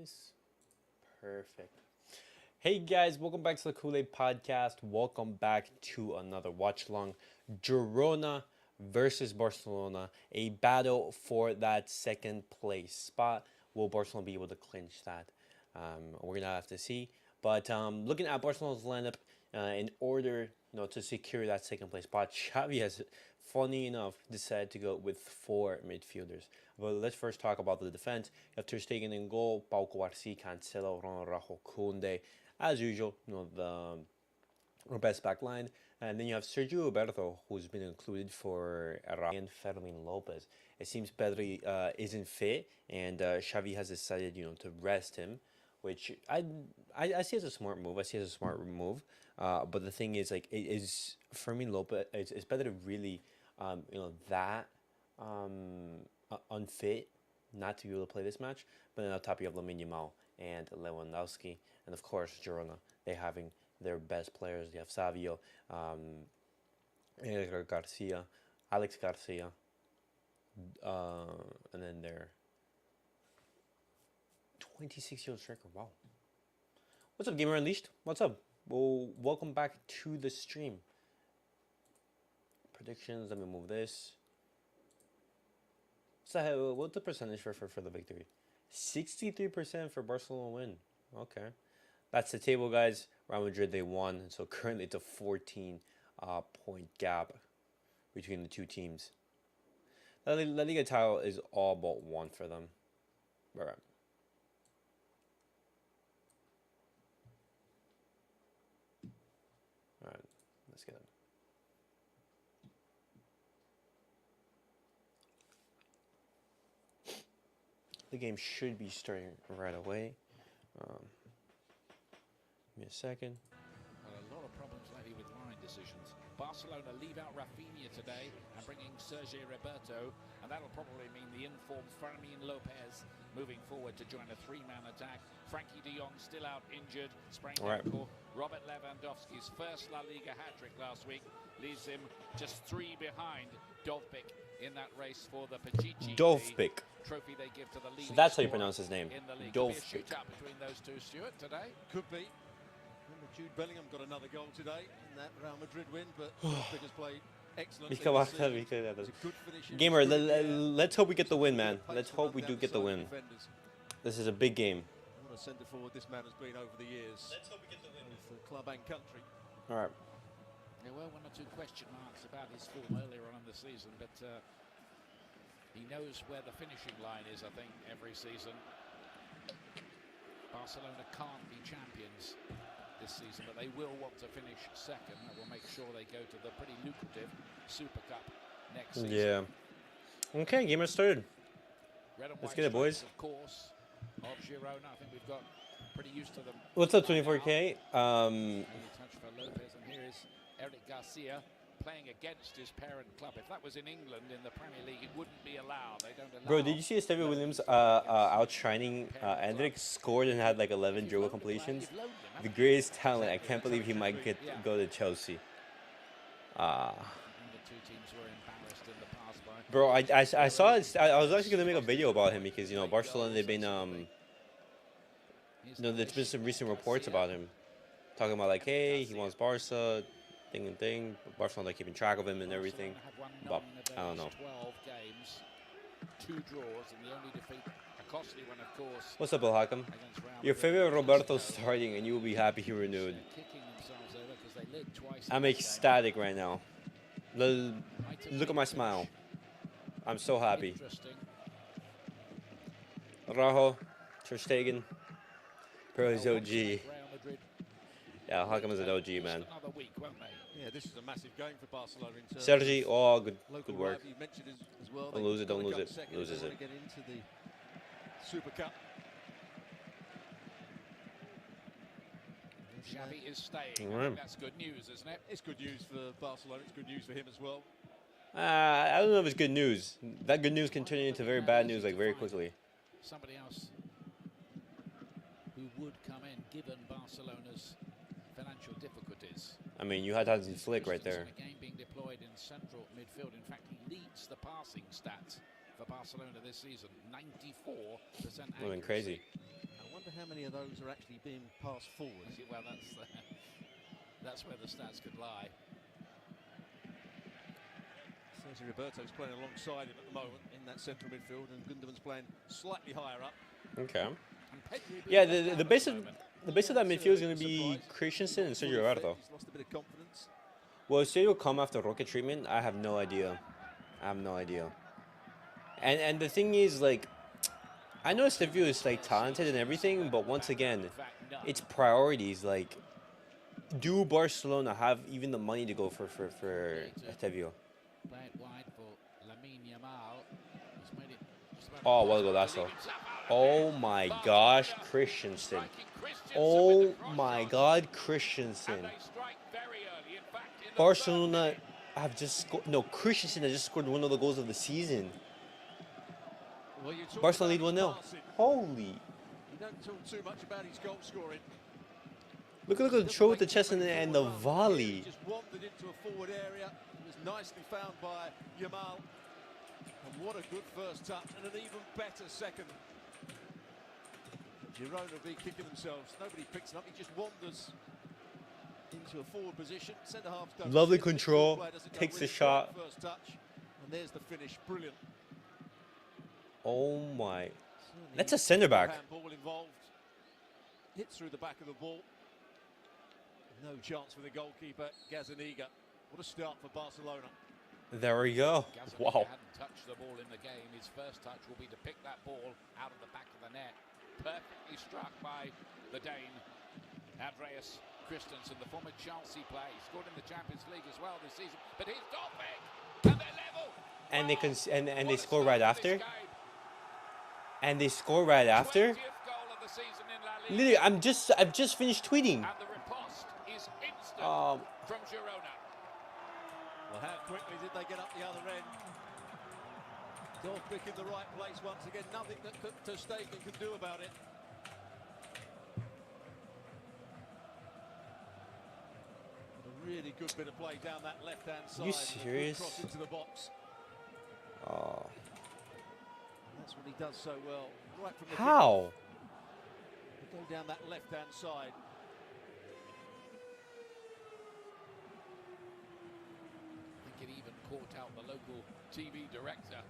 this. Perfect. Hey guys, welcome back to the CulePodcast. Welcome back to another watch along. Girona versus Barcelona, a battle for that second place spot. Will Barcelona be able to clinch that? We're gonna have to see. But looking at Barcelona's lineup, in order to secure that second place spot, Xavi has, funny enough, decided to go with four midfielders. But let's first talk about the defense. You have Ter Stegen in goal, Pau Cubarsí, Cancelo, Ronald Rajo, Koundé. As usual, our best back line. And then you have Sergio Roberto, who's been included for and Fermin Lopez. It seems Pedri isn't fit, and Xavi has decided, to rest him, which I see as a smart move. But the thing is, is Fermin Lopez, is Pedri really, that unfit not to be able to play this match? But then on top you have Lamine Yamal and Lewandowski, and of course Girona. They having their best players. They have Savio, Garcia, Alex Garcia, and then their 26-year-old striker. Wow. What's up, Gamer Unleashed? What's up? Well, welcome back to the stream. Predictions. Let me move this. So, what's the percentage for the victory? 63% for Barcelona win. Okay. That's the table, guys. Real Madrid, they won. So currently it's a 14-point gap between the two teams. La Liga title is all but won for them. All right. All right. Let's get it. The game should be starting right away. Give me a second. Well, a lot of problems lately with line decisions. Barcelona leave out Rafinha today and bring in Sergio Roberto, and that'll probably mean the informed Fermin Lopez moving forward to join a three-man attack. Frankie de Jong still out injured, sprained ankle. Robert Lewandowski's first La Liga hat-trick last week leaves him just 3 behind Dovbyk in that race for the Pichichi trophy they give to the leading. So that's how you pronounce his name. Dovbyk. Shootout between those two, Stuart, today. Could be. Jude Bellingham got another goal today in that Real Madrid win, but Dovbyk has played excellent. Gamer, let's hope we get the win, man. Let's hope we do get the win. This is a big game. What a centre forward this man has been over the years. Let's hope we get the win for club and country. All right. There were 1 or 2 question marks about his form earlier on in the season, but he knows where the finishing line is, I think, every season. Barcelona can't be champions this season, but they will want to finish second. That will make sure they go to the pretty lucrative Super Cup next season. Yeah. Okay, game has started. Let's get it, boys. Of course, of Girona. I think we've got pretty used to them. What's up, 24K? Touch for Lopez, and here is Eric Garcia playing against his parent club. If that was in England in the Premier League, it wouldn't be allowed. They don't allow. Bro, did you see Stevie Williams outshining Hendrick? Scored and had like 11 dribble completions. The greatest talent. I can't believe he might go to Chelsea. Bro, I saw it. I was actually gonna make a video about him because Barcelona, they've been there's been some recent reports about him talking about like, hey, he wants Barca. Thing. Barcelona keeping track of him and everything. But I don't know. 12 games, 2 draws, and the only defeat, a costly one, of course. What's up, El Hakam? Your favorite Roberto starting, and you will be happy he renewed. I'm ecstatic right now. Look at my smile. I'm so happy. Rajo, Ter Stegen, Pearl's OG. Yeah, Hakam is an OG, man. Yeah, this is a massive game for Barcelona. Sergi, oh, good work. You mentioned as well, Don't lose it, don't lose it. Loses it. Get into the Super Cup. Xavi is staying. I think that's good news, isn't it? It's good news for Barcelona. It's good news for him as well. I don't know if it's good news. That good news can turn into very bad news like very quickly. Somebody else who would come in given Barcelona's financial difficulties. I mean, you had Hansi Flick right there. Again being deployed in central midfield. In fact, he leads the passing stats for Barcelona this season. 94% accuracy. Moving crazy. I wonder how many of those are actually being passed forward. Well, that's where the stats could lie. Sergio Roberto's playing alongside him at the moment in that central midfield, and Gundogan's playing slightly higher up. Okay. And Pedri Yeah, being left the out base at of the moment. the base of that midfield is going to That's a be surprise. Christensen and He's not Sergio fully fit, Roberto. He's lost a bit of confidence. Will Sergio come after rocket treatment? I have no idea. I have no idea. And the thing is, like, I know Stevio is like talented and everything, but once again, it's priorities. Like, do Barcelona have even the money to go for Stevio? Play it wide for Lamine Yamal. He's made it just about Oh, what a impossible to golazo. leave himself out. Oh my gosh, Christensen. Striking Christensen Oh with the cross my on. God, Christensen. And they strike very early. In fact, in the Barcelona third minute. have just scored. No, Christensen has just scored one of the goals of the season. Well, you talk Barcelona lead about 1-0. passing. Holy. You don't talk too much about his goal scoring. Look at the throw with the chest and the volley. He just wandered into a forward area. It was nicely found by Yamal. And what a good first touch and an even better second. Girona will be kicking themselves. Nobody picks him up. He just wanders into a forward position. Centre half's done. Lovely Midfield control, player doesn't go takes the with it. shot. First touch. And there's the finish. Brilliant. Oh my. Certainly That's a centre back. handball involved. Hit through the back of the ball. No chance for the goalkeeper, Gazaniga. What a start for Barcelona. There we go. Gazaniga Wow. hadn't touched the ball in the game. His first touch will be to pick that ball out of the back of the net. Perfectly struck by the Dane, Andreas Christensen, the former Chelsea player. He scored in the Champions League as well this season. But he's Dolbeck, and they're level. And they Wow. and they What a score start right to this after. game. And they score right after. 20th goal of the season in La Liga. Literally, I've just finished tweeting. And the riposte is instant from Girona. Well, how quickly did they get up the other end? Dolbeck in the right place once again. Nothing that Ter Stegen could do about it. A really good bit of play down that left-hand side. You with a good serious? Cross into the box. Oh. That's what he does so well. Right from the How? kick. Go down that left-hand side. I think it even caught out the local TV director.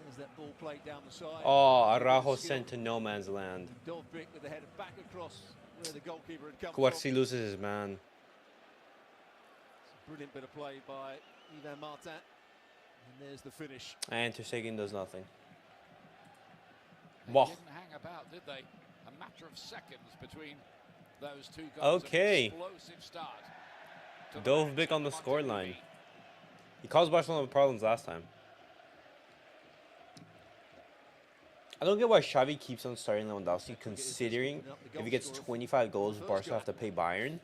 There's that ball played down the side. Oh, Araujo sent to no man's land. Dolbeck with the header back across where the goalkeeper had come Cuarcy from. loses his man. Brilliant bit of play by Ivan Martin. And there's the finish. And Ter Stegen does nothing. They Wow. didn't hang about, did they? A matter of seconds between those two goals. Okay. An explosive start. to the Dove ranks big on the of scoreline. Montpellier. He caused Barcelona problems last time. I don't get why Xavi keeps on starting Lewandowski, considering if he gets 25 goals, Barca have to pay Bayern.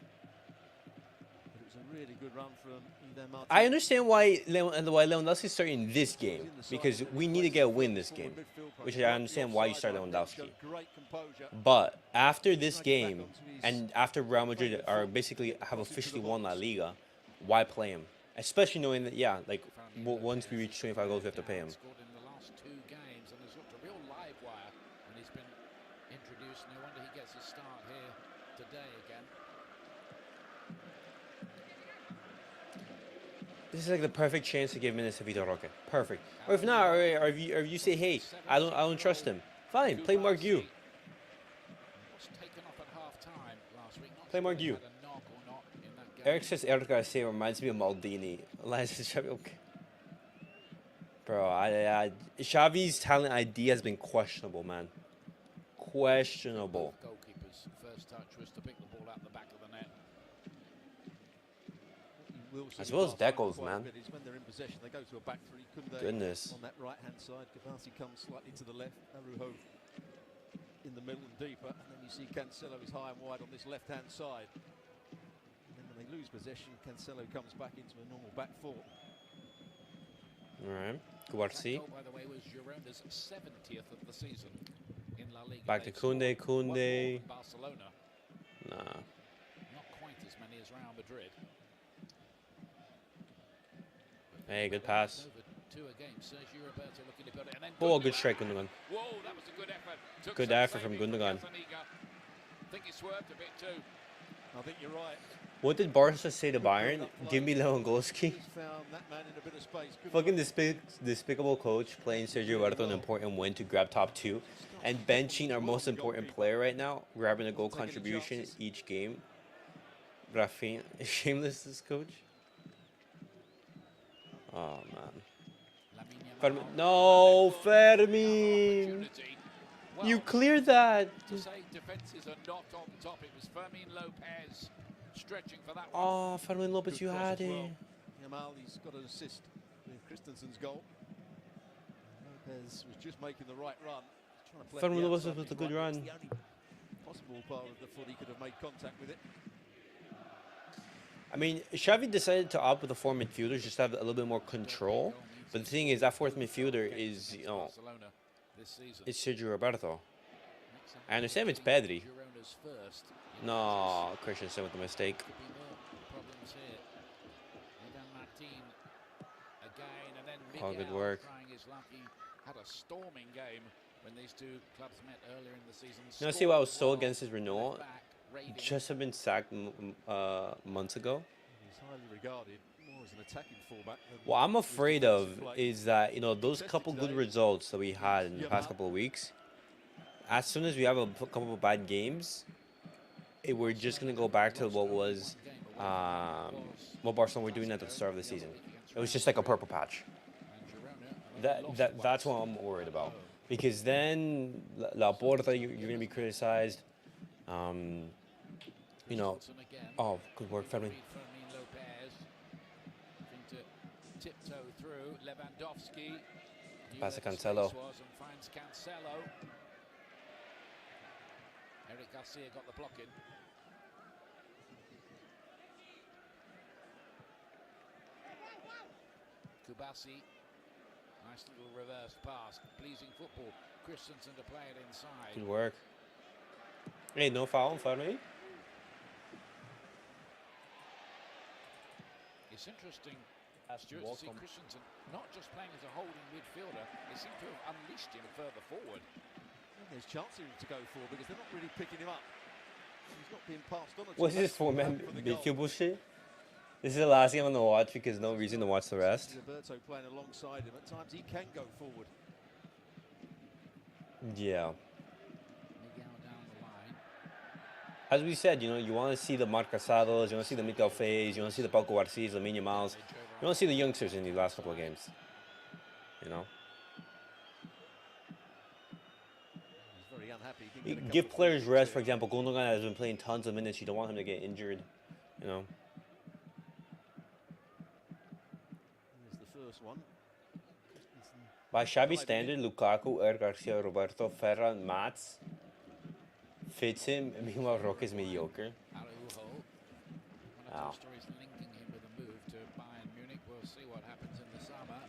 But it was a really good run from Ivan Martin. I understand why Lewandowski is starting this game, because we need to get a win this game, which I understand why you start Lewandowski. Great composure. But after this game, and after Real Madrid are basically have officially won La Liga, why play him? Especially knowing that, yeah, like once we reach 25 goals, we have to pay him. Scored in the last 2 games and has looked a real live wire when he's been introduced. No wonder he gets his start here today again. This is like the perfect chance to give minutes to Vitor Roque. Perfect. Or if not, or if you say, hey, I don't trust him. Fine, play Mark Yu. Was taken off at half-time last week. Not Play sure Mark he Yu. had a knock or not in that game. Eric says Eric Garcia reminds me of Maldini. Elias says Xavi, okay. Bro, Xavi's talent ID has been questionable, man. Questionable. Both goalkeepers' first touch was to pick the ball out the back of the net. As well as Deco's, man. Is when they're in possession, they go to a back three. Couldn't they? Goodness. On that right-hand side, Cavasi comes slightly to the left. Araujo in the middle and deeper, and then you see Cancelo is high and wide on this left-hand side. And then when they lose possession, Cancelo comes back into a normal back four. All right. That Cuarcy. goal, by the way, was Girona's 70th of the season in La Liga. Back to They've scored Koundé, one more Koundé. than Barcelona. Nah. Not quite as many as Real Madrid. Hey, good pass. Over 2 against Sergio Roberto looking to build it. And then Oh, good strike, Gundogan. Whoa, that was a good effort. Took Good some effort from saving Gundogan. Gazzaniga. I think he swerved a bit too. I think you're right. What did Barca say to Bayern? Give me Lewandowski. He's found that man in a bit of space. Good Fucking work. despicable coach playing Sergio Roberto an important win to grab top 2. And benching our most important player right now, grabbing a goal contribution each game. Rafinha. Shameless, this coach. Oh, man. Fermin. No, Fermin. You cleared that. To say defenses are not on top, it was Fermin Lopez stretching for that one. Oh, Fermin Lopez, Good you cross had as it. well. Yamal, he's got an assist with Christensen's goal. Lopez was just making the right run. Trying to play Fermin the Lopez outside with a of his good right. run. It's the only possible part of the foot he could have made contact with it. I mean, Xavi decided to opt with the 4 midfielders just to have a little bit more control. But the thing is, that 4th midfielder is, you know, it's Sergio Roberto. I understand it's Pedri. No, Christensen with the mistake. Oh, good work. Had a storming game when these 2 clubs met earlier in the season. You know, see why I was so against his renewal? Just have been sacked months ago. He's highly regarded more as an attacking fullback. What I'm afraid of is that, you know, those couple good results that we had in the past couple of weeks, as soon as we have a couple of bad games, we're just going to go back to what was what Barcelona were doing at the start of the season. It was just like a purple patch. That's what I'm worried about. Because then, La Porta, you're going to be criticized. You know, oh, good work, Fermin. Tiptoe through Lewandowski. Pass to Cancelo. Finds Cancelo. Eric Garcia got the block in. Kubasi. Nice little reverse pass. Pleasing football. Christensen to play it inside. Good work. Hey, no foul on Fermin. It's interesting, Stuart, to see Christensen not just playing as a holding midfielder, they seem to have unleashed him further forward. Well, there's chances to go for because they're not really picking him up. He's not being passed on. What's this for, man? Midfield bullshit? This is the last game I'm going to watch because no reason to watch the rest. Roberto playing alongside him. At times he can go forward. Yeah. Miguel down the line. As we said, you know, you want to see the Marcasados, you want to see the Miguel Fays, you want to see the Paco Garcias, the Miniamals. You want to see the youngsters in these last couple of games. You know? He's very unhappy. He can Give players rest. For example, Gundogan has been playing tons of minutes. You don't want him to get injured. You know? Here's the first one. By Xavi standard, Lukaku, Eric Garcia, Roberto, Ferran, Mats fits him. Meanwhile, Roque is mediocre. Araujo. One of 2 stories linking him with a move to Bayern Munich. We'll see what happens in the summer.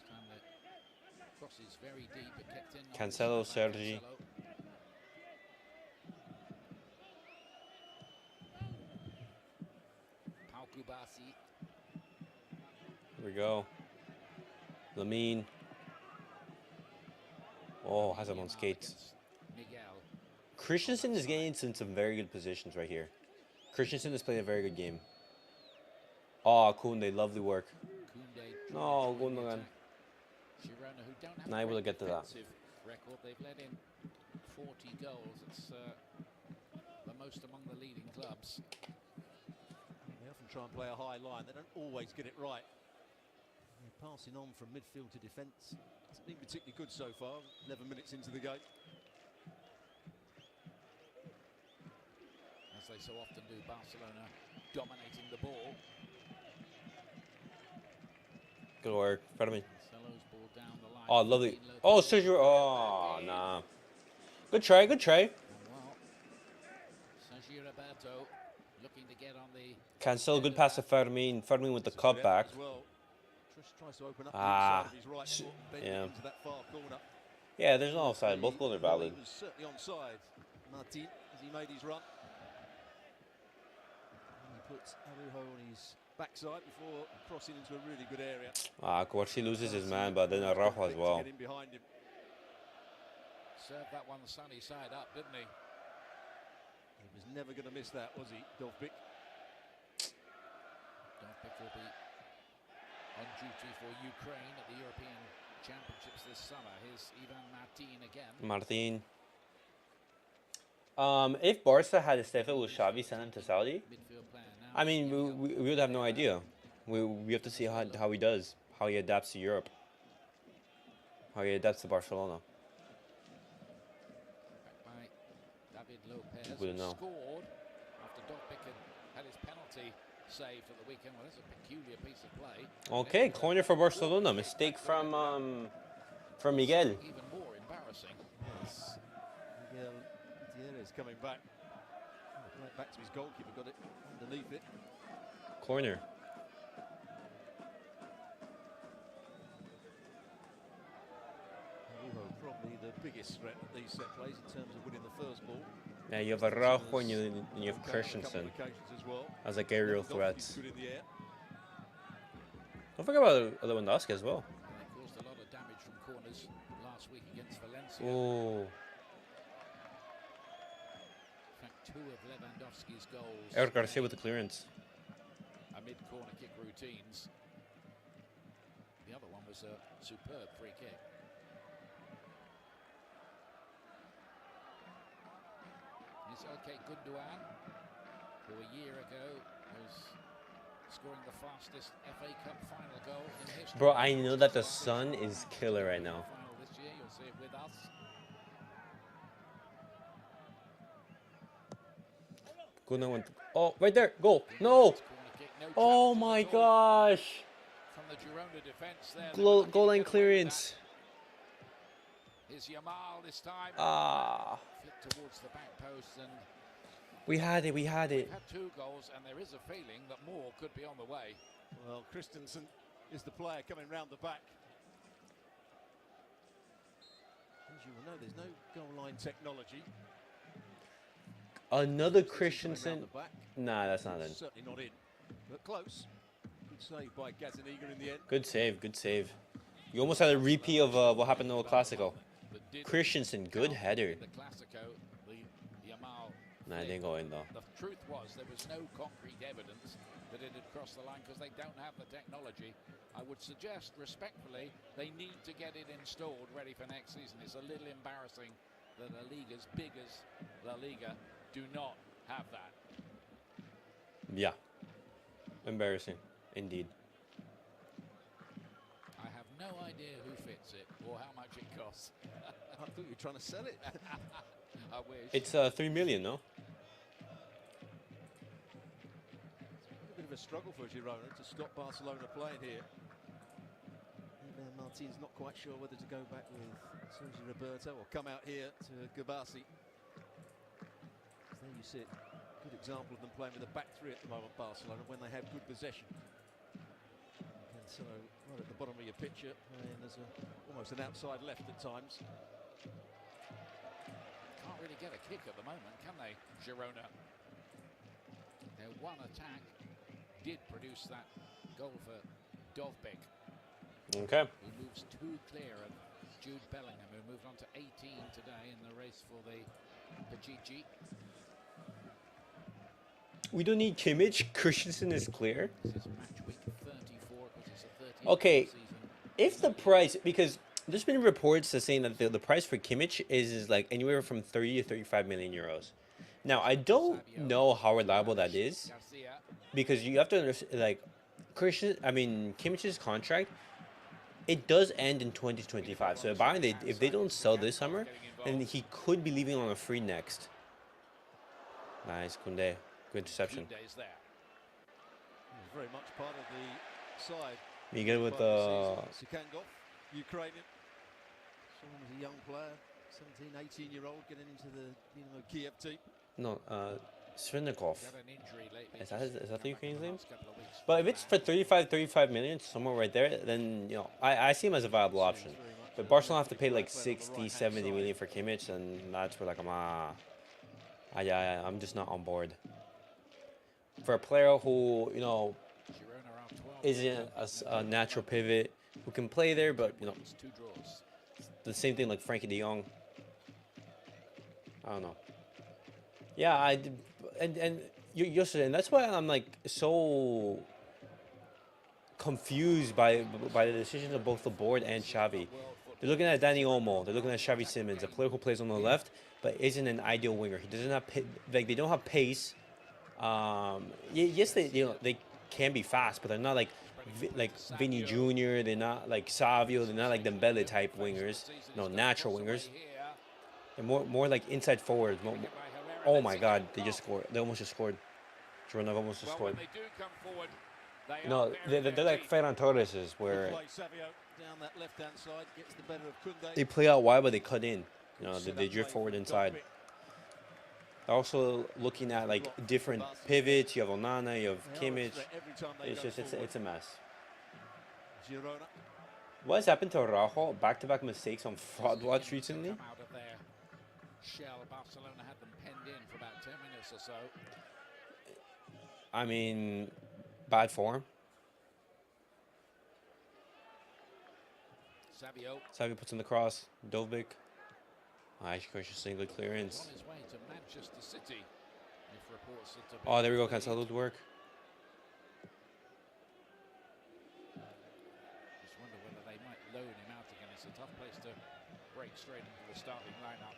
Stanley crosses very deep, but kept in. Cancelo, Sergi. Pau Kubasi. Here we go. Lamine. Oh, has him on skates. Miguel. Christensen is getting into some very good positions right here. Christensen is playing a very good game. Oh, Koundé, lovely work. No, Gundogan. Girona, who don't have Not able to get to that. record. They've let in 40 goals. It's the most among the leading clubs. They often try and play a high line. They don't always get it right. They're passing on from midfield to defence. Hasn't been particularly good so far. 11 minutes into the game. As they so often do, Barcelona dominating the ball. Good work. Fermin. Marcelo's ball down the line. Oh, lovely. Oh, Sergio. Oh, nah. Good try, good try. Well, Sergio Roberto looking to get on the... Cancel, good pass to Fermin. Fermin with the cut back. Tries to open up Ah, the inside of his right foot, yeah. into that far corner. Yeah, there's no offside. Both goals are valid. He was certainly onside. Martin, as he made his run. And he puts Arujo on his backside before crossing into a really good area. Kwartey loses his man, but then Araujo as well. Get in behind him. Served that one sunny side up, didn't he? He was never going to miss that, was he, Dovbyk? Dovbyk will be on duty for Ukraine at the European Championships this summer. Here's Ivan Martin again. Martin. If Barca had Estefan with Xavi sent him to Saudi, Midfield player now. I mean, we would have no idea. We have to see how he does, how he adapts to Europe, how he adapts to Barcelona. Back by David Lopez. Wouldn't know. Scored after Dovbyk had his penalty save for the weekend. Well, that's a peculiar piece of play. Okay, corner for Barcelona. Mistake from Miguel. Even more embarrassing. Yes. Miguel Gutierrez coming back. Right back to his goalkeeper, got it underneath it. Corner. Arujo probably the biggest threat at these set plays in terms of winning the first ball. Yeah, you have Araujo and you have Christensen As well. as like aerial threats. Good in the air. Don't forget about Lewandowski as well. They caused a lot of damage from corners last week against Valencia. Oh, In fact, 2 of Lewandowski's goals Eric Garcia with the clearance. amid corner kick routines. The other one was a superb free kick. It's okay, Gundogan, who a year ago was scoring the fastest FA Cup final goal in history. Bro, I know that the sun is killer right now. Final this year, you'll see it with us. Gundogan went. Oh, right there, goal. No. Corner kick, no Oh chances my at all gosh. from the Girona defence there. They Goal were lucky to line get away with clearance. that. Here's Yamal this time. Ah, Flicked towards the back post, and we had it. We had it. had 2 goals, and there is a feeling that more could be on the way. Well, Christensen is the player coming round the back. As you will know, there's no goal line technology. Another Christensen coming Christensen. round the back. Nah, that's not in. Certainly not in, but close. Good save by Gazaniga in the end. Good save. Good save. You almost had a repeat of what happened in the Clasico. That did Christensen, good count header. in the Clasico, the Yamal. Nah, it didn't go in though. The truth was there was no concrete evidence that it had crossed the line because they don't have the technology. I would suggest, respectfully, they need to get it installed ready for next season. It's a little embarrassing that a league as big as La Liga do not have that. Yeah. Embarrassing, indeed. I have no idea who fits it or how much it costs. I thought you were trying to sell it. I wish. It's 3 million, no? A bit of a struggle for Girona to stop Barcelona playing here. And Martin's not quite sure whether to go back with Sergi Roberto or come out here to Gabassi. There you see it. Good example of them playing with a back 3 at the moment, Barcelona, when they have good possession. And so, right at the bottom of your picture, playing as almost an outside left at times. Can't really get a kick at the moment, can they, Girona? Their one attack did produce that goal for Dovbyk, Okay. who moves 2 clear of Jude Bellingham, who moved on to 18 today in the race for the Pichichi. We don't need Kimmich. Christensen is clear. This is match week 34 because it's a 13 Okay. season. If the price, because there's been reports that saying that the price for Kimmich is like anywhere from 30 to 35 million euros. Now, I don't know how reliable that is Garcia, because you have to understand, like, Kimmich's contract, it does end in 2025. So if they don't sell this summer, then he could be leaving on a free next. Nice, Koundé. Good interception. Koundé's there. He's very much part of the side. Miguel with Sikangov, Ukrainian. Someone was a young player, 17, 18-year-old, getting into the Kiev team. Svinnikov. Got an injury lately. Is that the Ukrainian name? Last couple of weeks. But if it's for 35 million, somewhere right there, then, I see him as a viable option. But Barcelona have to pay like 60, 70 million for Kimmich, and that's where like I'm just not on board. for a player who, Girona are 12 isn't a natural pivot who can play there, but, 2 draws. the same thing like Frankie de Jong. I don't know. Yeah, and yesterday, and that's why I'm like so confused by the decisions of both the board and Xavi. They're looking at Danny Olmo. They're looking at Xavi Simons, a player who plays on the left, but isn't an ideal winger. He doesn't have like they don't have pace. Yes, they can be fast, but they're not like like Vinny Jr. They're not like Savio. They're not like Dembele type wingers. No, natural wingers. They're more like inside forwards. Oh my God, they just scored. They almost just scored. Girona almost just scored. No, they're like Ferran Torres's, where Down that left-hand side, gets the better of Koundé. they play out wide, but they cut in. They drift forward inside. They're also looking at like different pivots. You have Onana, you have Kimmich. It's a mess. Girona. What has happened to Araujo? Back-to-back mistakes on fraud watch recently. Out of their shell, Barcelona had them penned in for about 10 minutes or so. I mean, bad form. Savio puts in the cross. Dovbik. Nice, single clearance. On his way to Manchester City. If reports are to be Oh, there we go. Cancelo's work. Just wonder whether they might loan him out again. It's a tough place to break straight into the starting lineup.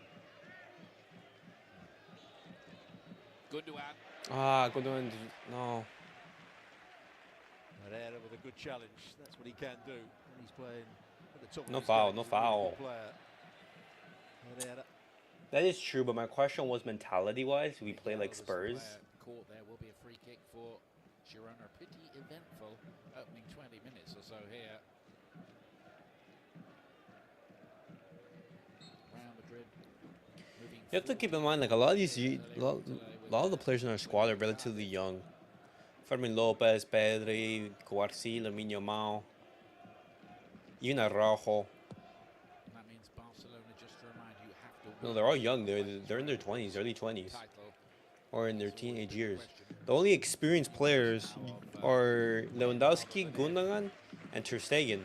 Gundogan. Gundogan. No. Herrera with a good challenge. That's what he can do when he's playing at the top. No foul. No foul. Herrera. That is true, but my question was mentality-wise. We play like Spurs. Caught there will be a free kick for Girona. Pretty eventful opening 20 minutes or so here. Real Madrid moving. You have to keep in mind, like a lot of the players in our squad are relatively young. Fermin Lopez, Pedri, Cuarci, Lamine Yamal, even Araujo. That means Barcelona, just to remind you, have to. No, they're all young. They're in their 20s, early 20s, or in their teenage years. The only experienced players are Lewandowski, Gundogan, and Ter Stegen.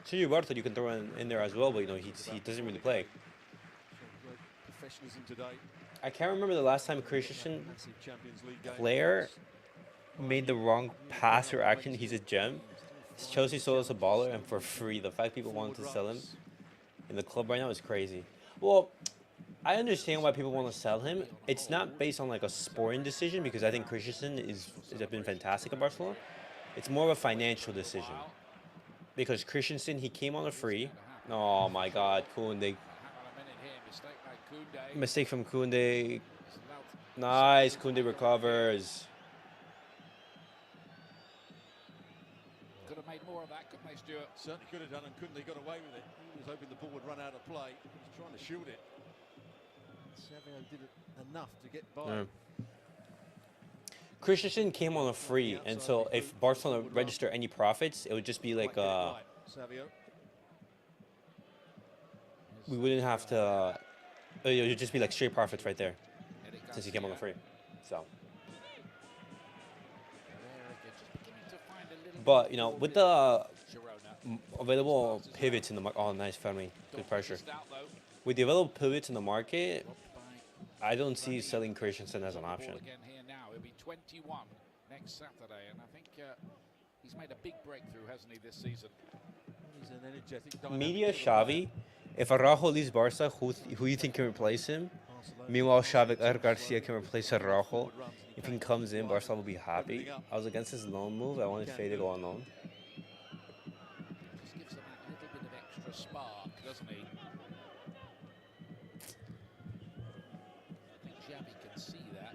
Sergio Barca you can throw in there as well, but he doesn't really play. Professionalism today. I can't remember the last time Christian player made the wrong pass or action. He's a gem. Chelsea sold us a baller, and for free. The fact people wanted to sell him in the club right now is crazy. Well, I understand why people want to sell him. It's not based on like a sporting decision, because I think Christensen has been fantastic at Barcelona. It's more of a financial decision, because Christensen, he came on a free. Oh my God, Koundé. Mistake from Koundé. Nice, Koundé recovers. Could have made more of that, couldn't they, Stuart? Certainly could have done, and Koundé got away with it. He was hoping the ball would run out of play. He was trying to shoot it. Savio did it enough to get by. Yeah. Christensen came on a free, and so if Barcelona register any profits, it would just be like we wouldn't have to. It would just be like straight profits right there, since he came on the free. So, but with the available pivots in the market, oh nice family, good pressure. With the available pivots in the market, I don't see selling Christensen as an option. He'll be 21 next Saturday, and I think he's made a big breakthrough, hasn't he, this season? He's an energetic. Media Xavi. If Araujo leaves Barca, who you think can replace him? Meanwhile, Xavi Garcia can replace Araujo. If he comes in, Barca will be happy. I was against his loan move. I wanted Fede to go on loan. Just gives them that little bit of extra spark, doesn't he? I think Xavi can see that.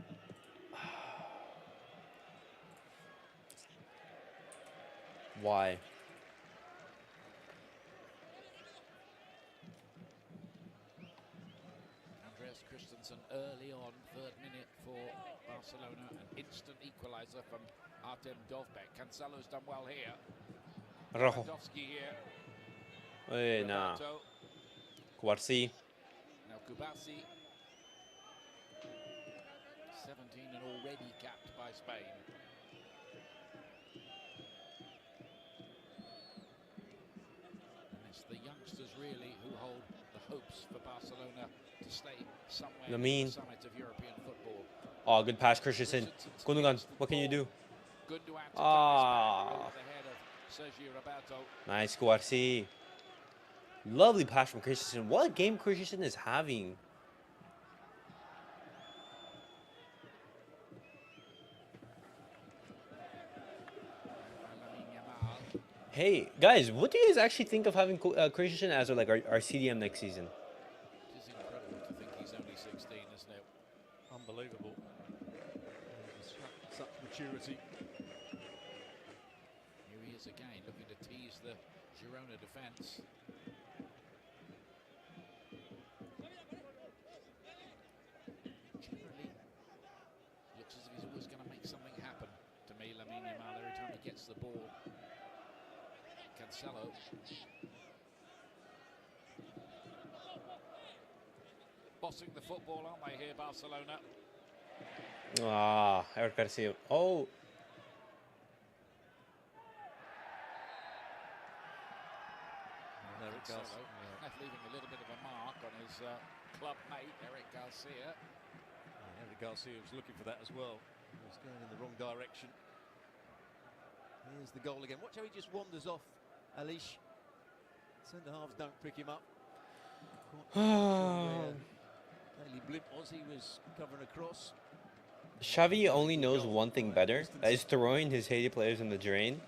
Why? Christensen early on, 3rd minute for Barcelona, an instant equaliser from Artem Dovbek. Cancelo's done well here. Lewandowski here. Hey, nah. Cuarci. Now Kubasi. 17 and already capped by Spain. And it's the youngsters really who hold the hopes for Barcelona to stay somewhere near the summit of European football. Oh, good pass, Christensen. Gundogan, what can you do? Gundogan to Ah, over the head of Sergio Roberto. nice, Guarci. Lovely pass from Christensen. What a game Christensen is having. Hey, guys, what do you guys actually think of having Christensen as our CDM next season? It is incredible to think he's only 16, isn't it? Unbelievable. Such maturity. Here he is again, looking to tease the Girona defence. Generally, looks as if he's always going to make something happen to me, Lamine Yamal, every time he gets the ball. Cancelo. Bossing the football, aren't they, here, Barcelona? Ah, Eric Garcia. Oh. Eric Garcia leaving a little bit of a mark on his club mate, Eric Garcia. Eric Garcia was looking for that as well. He was going in the wrong direction. Here's the goal again. Watch how he just wanders off. Alish. Centre halves don't pick him up. Daily Blimp was, he was covering across. Xavi only knows one thing better. That is throwing his hated players in the drain.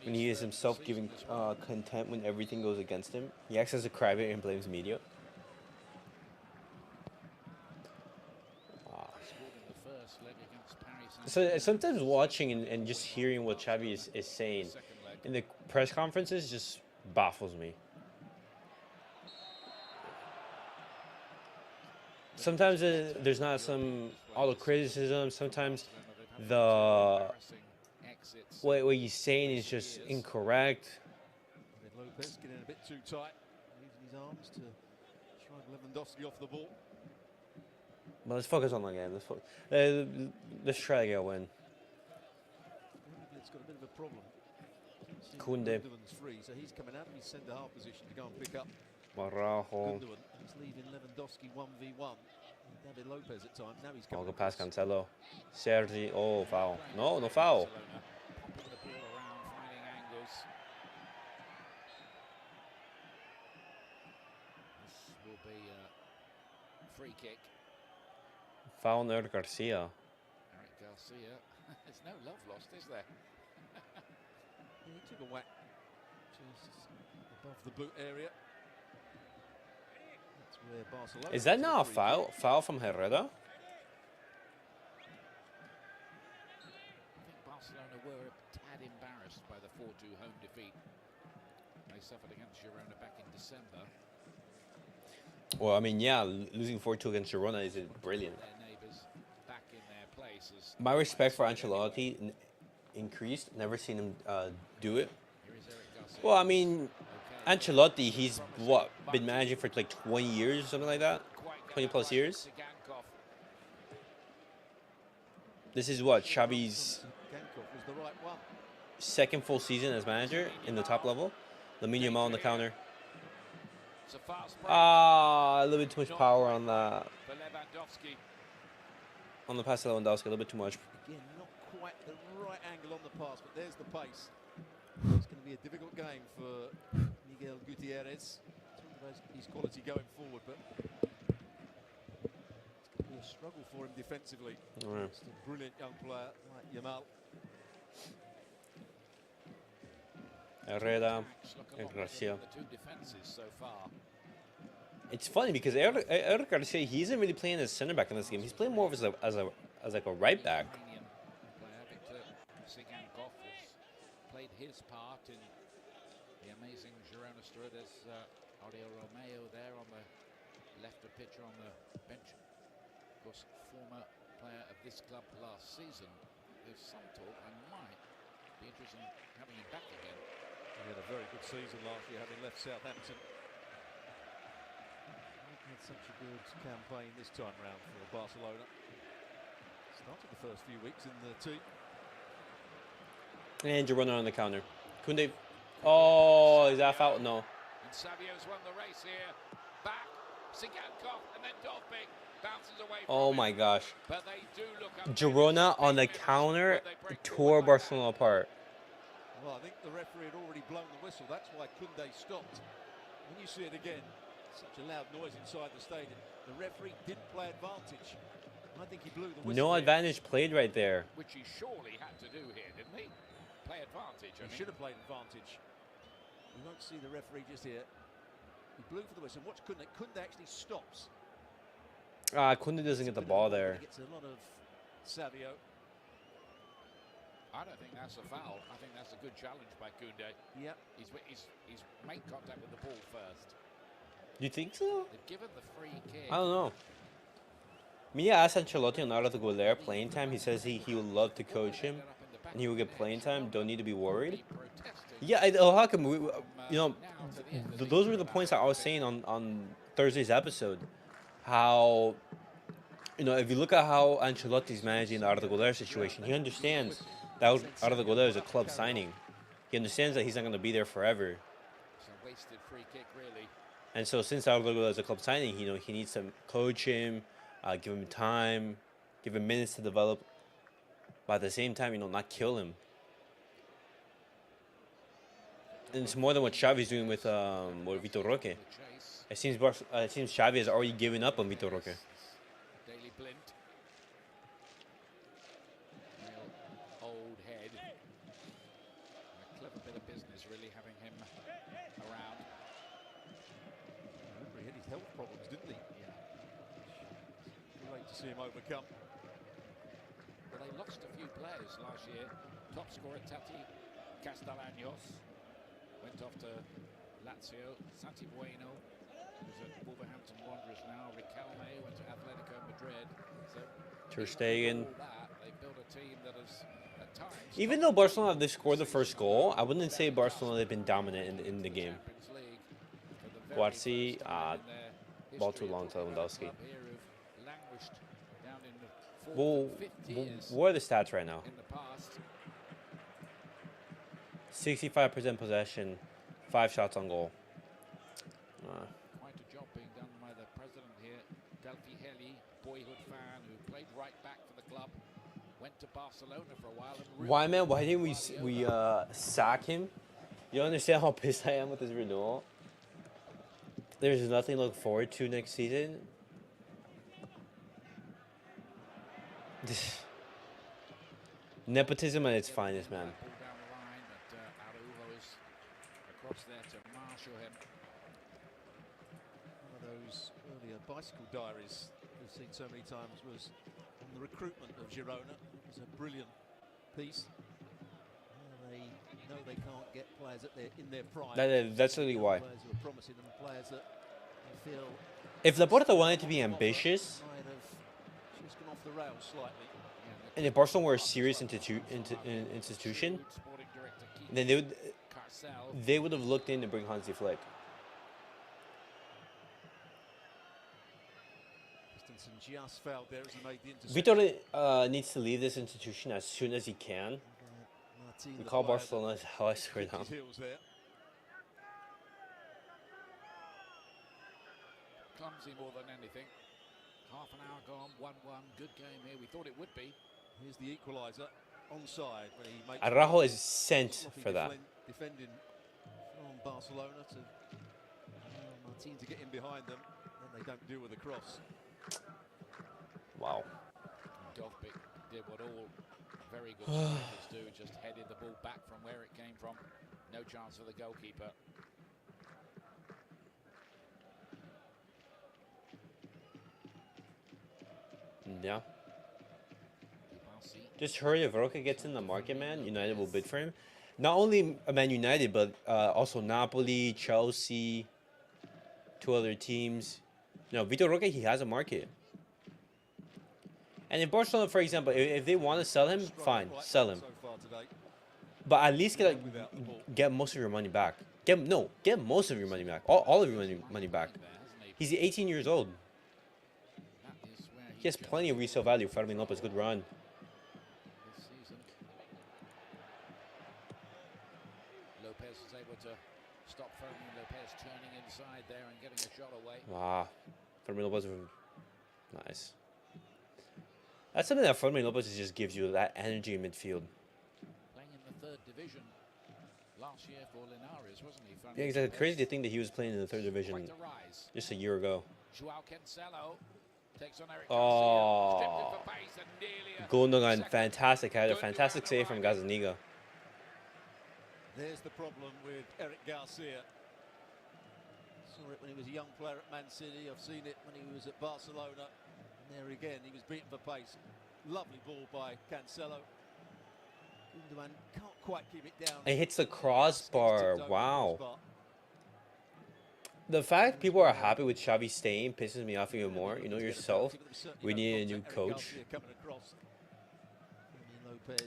When he is himself giving content when everything goes against him. He acts as a crybaby and blames media. So sometimes watching and just hearing what Xavi is saying in the press conferences just baffles me. Sometimes there's not all the criticism. Sometimes what he's saying is just incorrect. Lopez getting a bit too tight, using his arms to shrug Lewandowski off the ball. But let's focus on the game. Let's try to get a win. It's got a bit of a problem. Koundé. Gundogan's free, so he's coming out of his centre half position to go and pick up Barajo. Gundogan. He's leaving Lewandowski 1v1. David Lopez at times. Now he's coming. Good pass, Cancelo. Sergi. Oh, foul. No foul. Popping the ball around, finding angles. This will be a free kick. Foul on Eric Garcia. Eric Garcia. There's no love lost, is there? He took a whack just above the boot area. That's where Barcelona. Is that not a foul? Foul from Herrera? I think Barcelona were a tad embarrassed by the 4-2 home defeat they suffered against Girona back in December. Well, I mean, yeah, losing 4-2 against Girona is brilliant. Their neighbours back in their places. My respect for Ancelotti increased. Never seen him do it. Well, I mean, Ancelotti, he's been managing for like 20 years, something like that, 20 plus years. This is what Xavi's second full season as manager in the top level. Lamine Yamal on the counter. A little bit too much power on the pass to Lewandowski. A little bit too much. Again, not quite the right angle on the pass, but there's the pace. It's going to be a difficult game for Miguel Gutierrez. His quality going forward, but it's going to be a struggle for him defensively. Right. It's a brilliant young player like Yamal. Herrera and Garcia. The two defenses so far. It's funny because Eric Garcia, he isn't really playing as center back in this game. He's playing more of as like a right back. Played his part in the amazing Girona story. There's Ariel Romeo there on the left of pitch on the bench. Of course, former player of this club last season. There's some talk I might be interested in having him back again. He had a very good season last year, having left Southampton. He had such a good campaign this time round for Barcelona. Started the first few weeks in the team. And Girona on the counter. Koundé. Oh, is that foul? No. And Savio's won the race here. Back, Sigankov, and then Dovbik bounces away from Oh him. my gosh. But they do look up. Girona on the counter tore Barcelona apart. Well, I think the referee had already blown the whistle. That's why Koundé stopped. When you see it again, such a loud noise inside the stadium. The referee didn't play advantage. I think he blew the whistle. No advantage played right there. Which he surely had to do here, didn't he? Play advantage. He should have played advantage. You won't see the referee just here. He blew for the whistle. Watch Koundé. Koundé actually stops. Koundé doesn't get the ball there. He gets a lot of Savio. I don't think that's a foul. I think that's a good challenge by Koundé. Yep. He's made contact with the ball first. You think so? They've given the free kick. I don't know. Mia asked Ancelotti on Out of the Golera playing time. He says he would love to coach him and he will get playing time. Don't need to be worried. Yeah, how come those were the points I was saying on Thursday's episode. How, if you look at how Ancelotti's managing the Out of the Golera situation, he understands that Out of the Golera is a club signing. He understands that he's not going to be there forever. It's a wasted free kick, really. And so since Out of the Golera is a club signing, he needs to coach him, give him time, give him minutes to develop. But at the same time, not kill him. And it's more than what Xavi's doing with Vitor Roque. It seems Xavi has already given up on Vitor Roque. Daily Blint. Real old head. A clever bit of business, really, having him around. Remember, he had his health problems, didn't he? Yeah. Great to see him overcome. Well, they lost a few players last year. Top scorer Tati Castellanos went off to Lazio. Santi Bueno, who's at Wolverhampton Wanderers now. Riquelme went to Atletico Madrid. So Ter Stegen. They built a team that has at times. Even though Barcelona they scored the first goal, I wouldn't say Barcelona have been dominant in the game. Guarci, ball too long to Lewandowski. Well, what are the stats right now? 65% possession, 5 shots on goal. Quite a job being done by the president here, Delphi Heli, boyhood fan who played right back for the club, went to Barcelona for a while. And why, man? Why didn't we sack him? You understand how pissed I am with this renewal? There's nothing to look forward to next season. Nepotism at its finest, man. Down the line, but Araujo is across there to marshal him. One of those earlier bicycle diaries we've seen so many times was on the recruitment of Girona. It was a brilliant piece. They know they can't get players in their prime. That's really why. Players who are promising them, players that they feel. If Laporta wanted to be ambitious, might have just gone off the rails slightly. and if Barcelona were a serious institution, then they would have looked in to bring Hansi Flick. Christensen just fouled there as he made the interception. Vitor needs to leave this institution as soon as he can. We call Barcelona how I swear down. Clumsy more than anything. Half an hour gone, 1-1. Good game here. We thought it would be. Here's the equaliser. Onside when he makes. Araujo is sent for that. Defending from Barcelona to Martin to get in behind them. Then they don't deal with the cross. Wow. Dovbik did what all very good strikers do, just headed the ball back from where it came from. No chance for the goalkeeper. Yeah. Just hurry if Roca gets in the market, man. United will bid for him. Not only Man United, but also Napoli, Chelsea, 2 other teams. No, Vitor Roque, he has a market. And if Barcelona, for example, if they want to sell him, fine, sell him. But at least get most of your money back. Get most of your money back. All of your money back. He's 18 years old. He has plenty of resale value. Fermin Lopez, good run. Lopez turning inside there and getting a shot away. Ah, Fermin Lopez. Nice. That's something that Fermin Lopez just gives you, that energy in midfield. Playing in the third division last year for Linares, wasn't he? Yeah, exactly. Crazy to think that he was playing in the third division just a year ago. Joao Cancelo takes on Eric Oh, Gundogan, fantastic header, fantastic save from Gazzaniga. There's the problem with Eric Garcia. Saw it when he was a young player at Man City. I've seen it when he was at Barcelona. And there again, he was beaten for pace. Lovely ball by Cancelo. Gundogan can't quite keep it down. It hits the crossbar. Wow. The fact people are happy with Xavi staying pisses me off even more. You know yourself, we need a new coach.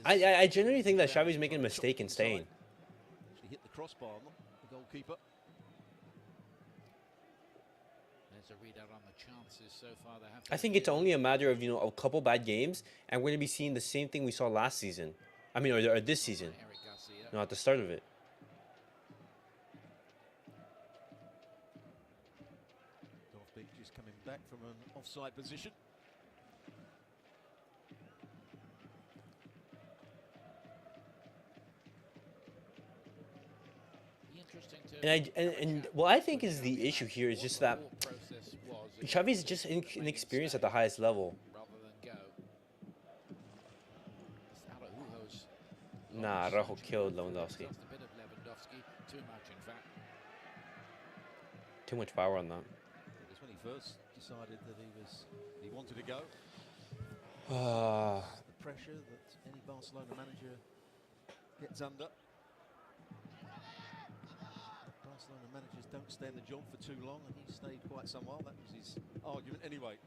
I genuinely think that Xavi's making a mistake in staying. Actually hit the crossbar on the goalkeeper. There's a readout on the chances so far. I think it's only a matter of, a couple bad games, and we're going to be seeing the same thing we saw last season. I mean, or this season. At the start of it. Just coming back from an offside position. And what I think is the issue here is just that Xavi's just inexperienced at the highest level. Nah, Rojo killed Lewandowski. Too much power on that. It was when he first decided that he wanted to go. The pressure that any Barcelona manager gets under. Barcelona managers don't stay in the job for too long, and he stayed quite some while. That was his argument anyway.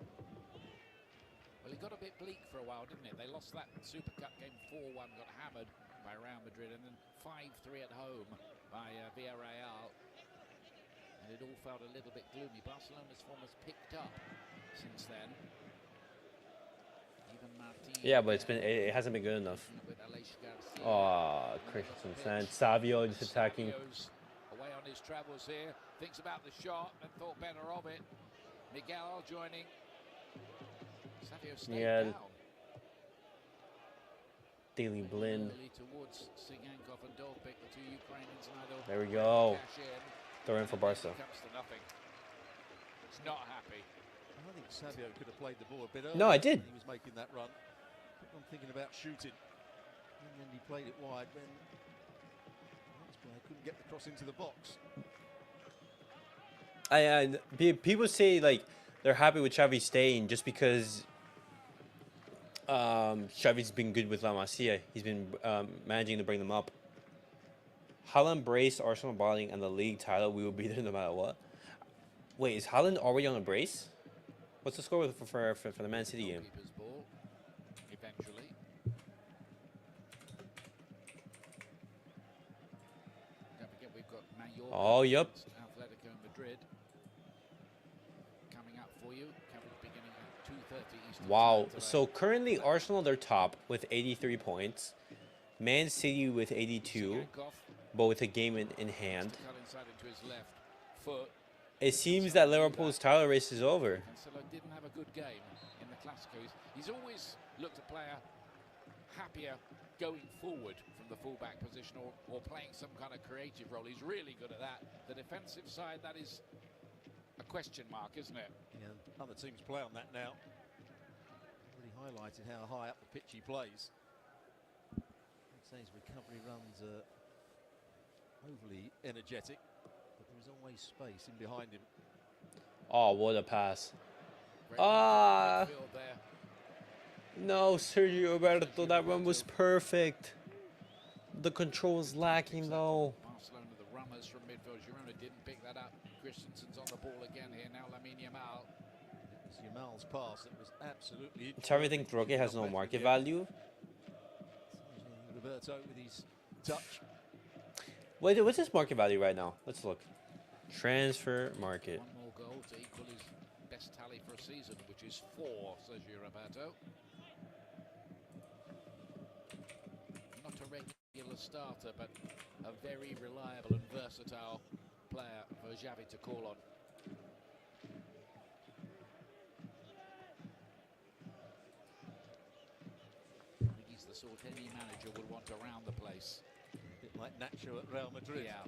Well, it got a bit bleak for a while, didn't it? They lost that Super Cup game 4-1, got hammered by Real Madrid, and then 5-3 at home by Villarreal. And it all felt a little bit gloomy. Barcelona's form has picked up since then. Even Martin, yeah, but it hasn't been good enough. Oh, Christensen, Savio just attacking. Away on his travels here, thinks about the shot and thought better of it. Miguel joining. Savio stayed down. Daily Blind. Towards Sigankov and Dolbik, the two Ukrainians. There we go. Throw in for Barca. It's not happy. I think Savio could have played the ball a bit earlier. No, I did. He was making that run. Kept on thinking about shooting. And then he played it wide when the player couldn't get the cross into the box. People say like they're happy with Xavi staying just because Xavi's been good with La Masia. He's been managing to bring them up. Haaland brace, Arsenal balling, and the league title. We will be there no matter what. Wait, is Haaland already on a brace? What's the score for the Man City game? Ball, eventually. Don't forget we've got Mallorca. Oh, yep. Atletico Madrid coming up for you. Coverage beginning at 2:30 Eastern. Wow. So currently Arsenal they're top with 83 points. Man City with 82, but with a game in hand. It seems that Liverpool's title race is over. Cancelo didn't have a good game in the Clasico. He's always looked a player happier going forward from the fullback position or playing some kind of creative role. He's really good at that. The defensive side, that is a question mark, isn't it? Yeah, other teams play on that now. Really highlighted how high up the pitch he plays. I'd say his recovery runs are overly energetic, but there is always space in behind him. Oh, what a pass. No, Sergio Roberto, that run was perfect. The control was lacking though. Barcelona, the runners from midfield. Girona didn't pick that up. Christensen's on the ball again here. Now Lamine Yamal. It was Yamal's pass that was absolutely... Xavi thinks Roque has no market value. Roberto with his touch. Wait, what's his market value right now? Let's look. Transfer market. One more goal to equal his best tally for a season, which is 4, Sergio Roberto. Not a regular starter, but a very reliable and versatile player for Xavi to call on. I think he's the sort any manager would want around the place. A bit like Nacho at Real Madrid. Yeah.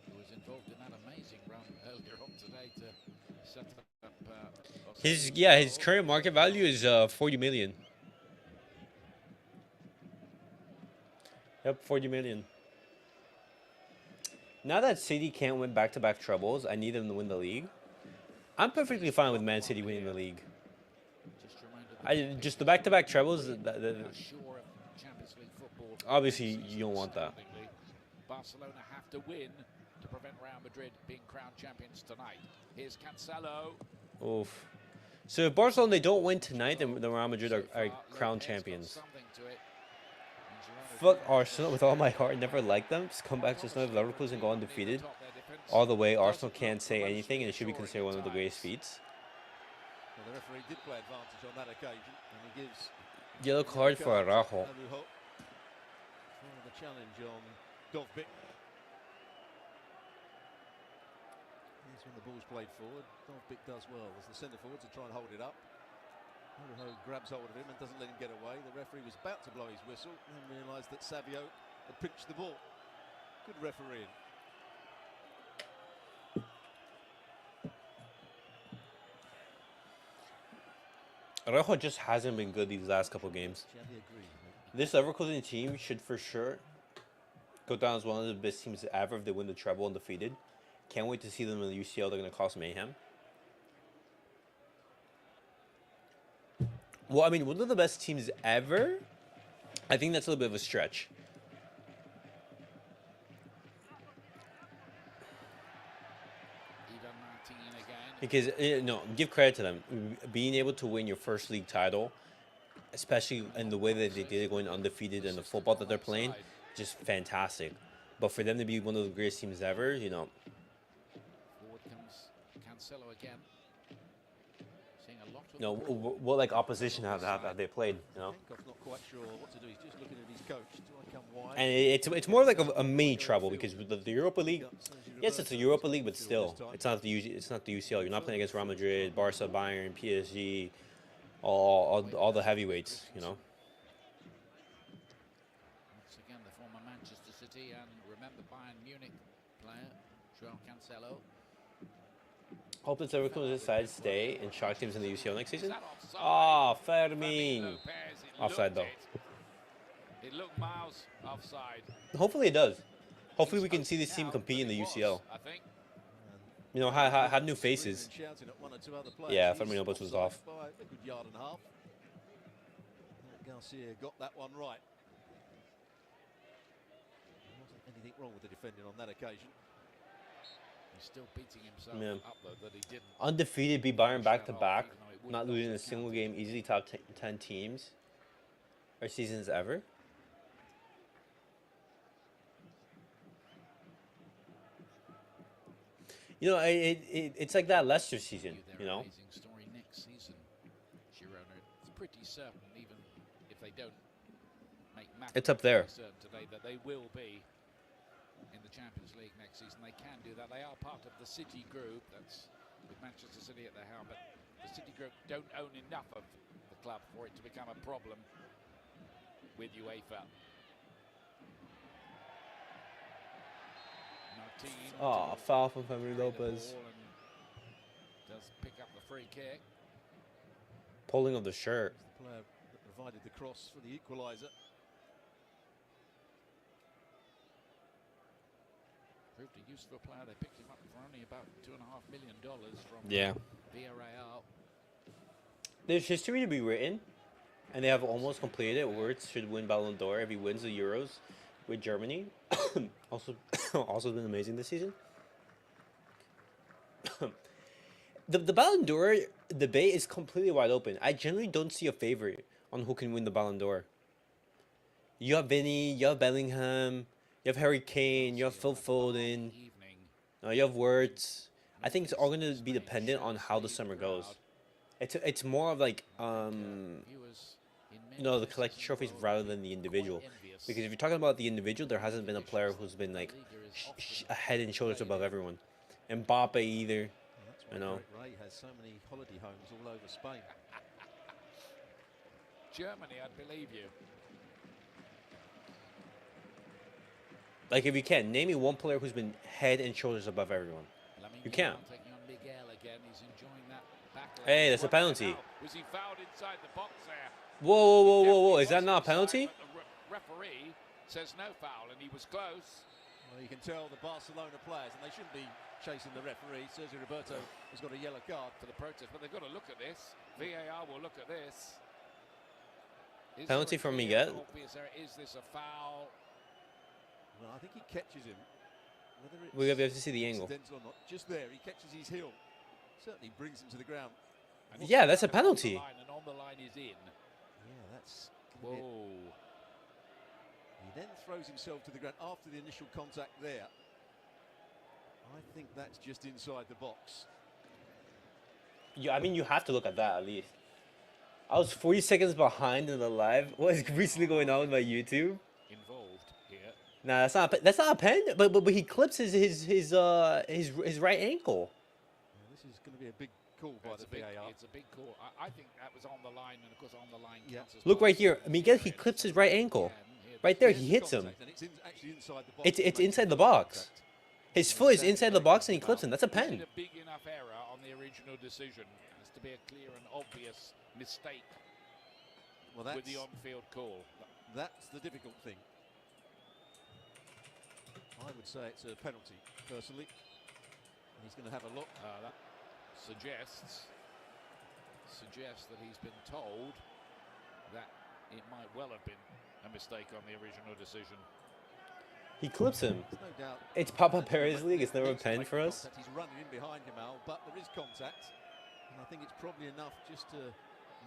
Who was involved in that amazing run earlier on today to set up. His current market value is 40 million. Yep, 40 million. Now that City can't win back-to-back trebles, I need them to win the league. I'm perfectly fine with Man City winning the league. Just the back-to-back trebles. Obviously, you don't want that. Barcelona have to win to prevent Real Madrid being crowned champions tonight. Here's Cancelo. Oof. So if Barcelona they don't win tonight, then the Real Madrid are crowned champions. Fuck Arsenal with all my heart. Never liked them. Just come back to another Leverkusen and go undefeated. All the way, Arsenal can't say anything, and it should be considered one of the greatest feats. Well, the referee did play advantage on that occasion, and he gives yellow card for Araujo. The challenge on Dovbyk. Here's when the ball's played forward. Dovbyk does well as the centre forwards are trying to hold it up. Araujo grabs hold of him and doesn't let him get away. The referee was about to blow his whistle and realised that Savio had pinched the ball. Good refereeing. Araujo just hasn't been good these last couple games. This Leverkusen team should for sure go down as one of the best teams ever if they win the treble undefeated. Can't wait to see them in the UCL. They're going to cause mayhem. Well, I mean, one of the best teams ever, I think that's a little bit of a stretch. Because, no, give credit to them. Being able to win your first league title, especially in the way that they did it, going undefeated in the football that they're playing, just fantastic. But for them to be one of the greatest teams ever, you know. Forward comes Cancelo again. Seeing a lot of what like opposition have they played, you know? I'm not quite sure what to do. He's just looking at his coach. Do I come wide? And it's more like a mini treble because with the Europa League, yes, it's a Europa League, but still, it's not the UCL. You're not playing against Real Madrid, Barca, Bayern, PSG, all the heavyweights, you know. Once again, the former Manchester City and remember Bayern Munich player João Cancelo. Hope that Leverkusen decides to stay and shock teams in the UCL next season. Oh, Fermin. Offside though. It looked miles offside. Hopefully it does. Hopefully we can see this team compete in the UCL. I think. You know, have new faces. Yeah, Fermin Lopez was off. A good yard and a half. Garcia got that one right. There wasn't anything wrong with the defending on that occasion. He's still beating himself up though that he didn't. Undefeated, beat Bayern back-to-back. Not losing a single game, easily top 10 teams or seasons ever. You know, it's like that Leicester season, you know. Amazing story next season. Girona, it's pretty certain, even if they don't make it's up there. Certain today that they will be in the Champions League next season. They can do that. They are part of the City group. That's with Manchester City at their helm, but the City group don't own enough of the club for it to become a problem with UEFA. Oh, foul from Fermin Lopez. Does pick up the free kick. Pulling of the shirt. The player that provided the cross for the equaliser. Proved a useful player. They picked him up for only about $2.5 million from Villarreal. There's history to be written, and they have almost completed it. Wirtz should win Ballon d'Or if he wins the Euros with Germany. also been amazing this season. the Ballon d'Or debate is completely wide open. I generally don't see a favorite on who can win the Ballon d'Or. You have Vinny, you have Bellingham, you have Harry Kane, you have Phil Foden, you have Wirtz. I think it's all going to be dependent on how the summer goes. It's more of like the collective trophies rather than the individual. obvious. Because if you're talking about the individual, there hasn't been a player who's been like a head and shoulders above everyone. Mbappe either. That's why You know. Derek Ray has so many holiday homes all over Spain. Germany, I'd believe you. Like if you can't name me one player who's been head and shoulders above everyone. You can't. Taking on Miguel again. He's enjoying that battle. Hey, that's a penalty. Was he fouled inside the box there? Whoa, whoa, whoa, whoa, whoa! He Is that was not a inside, penalty? but the referee says no foul, and he was close. Well, you can tell the Barcelona players, and they shouldn't be chasing the referee. Sergio Roberto has got a yellow card For the protest, but they've got to look at this. VAR will look at this. Is Penalty there a from clear Miguel. obvious error? Is this a foul? Well, I think he catches him. Whether it's We have to see the angle. accidental or not, just there, he catches his heel. Certainly brings him to the ground. And Yeah, that's a on the penalty. line, and on the line is in. Yeah, that's gonna be it. Whoa. He then throws himself to the ground after the initial contact there. I think that's just inside the box. Yeah, I mean you have to look at that at least. I was 40 seconds behind in the live. What is recently going on with my YouTube? Involved here. Nah, that's not a pen. But he clips his right ankle. Yeah, this is going to be a big call by It's the a big, VAR. it's a big call. I think that was on the line, and of course on the line Yeah. counts as Look right well. here. Miguel, he clips his right ankle. Right there, There's he the hits him. contact, and it's actually inside the box. It's to make inside the first box. contact. His foot is inside the box and he clips him. That's a Is pen. it a big enough error on the original decision as to be a clear and obvious mistake Well, with the on-field call? that's the difficult thing. I would say it's a penalty, personally. He's going to have a look. That suggests that he's been told that it might well have been a mistake on the original decision. He clips him. There's no doubt. It's Papa Perez League. It's never a Needs to pen make for us. contact. He's running in behind Jamal, but there is contact. And I think it's probably enough just to...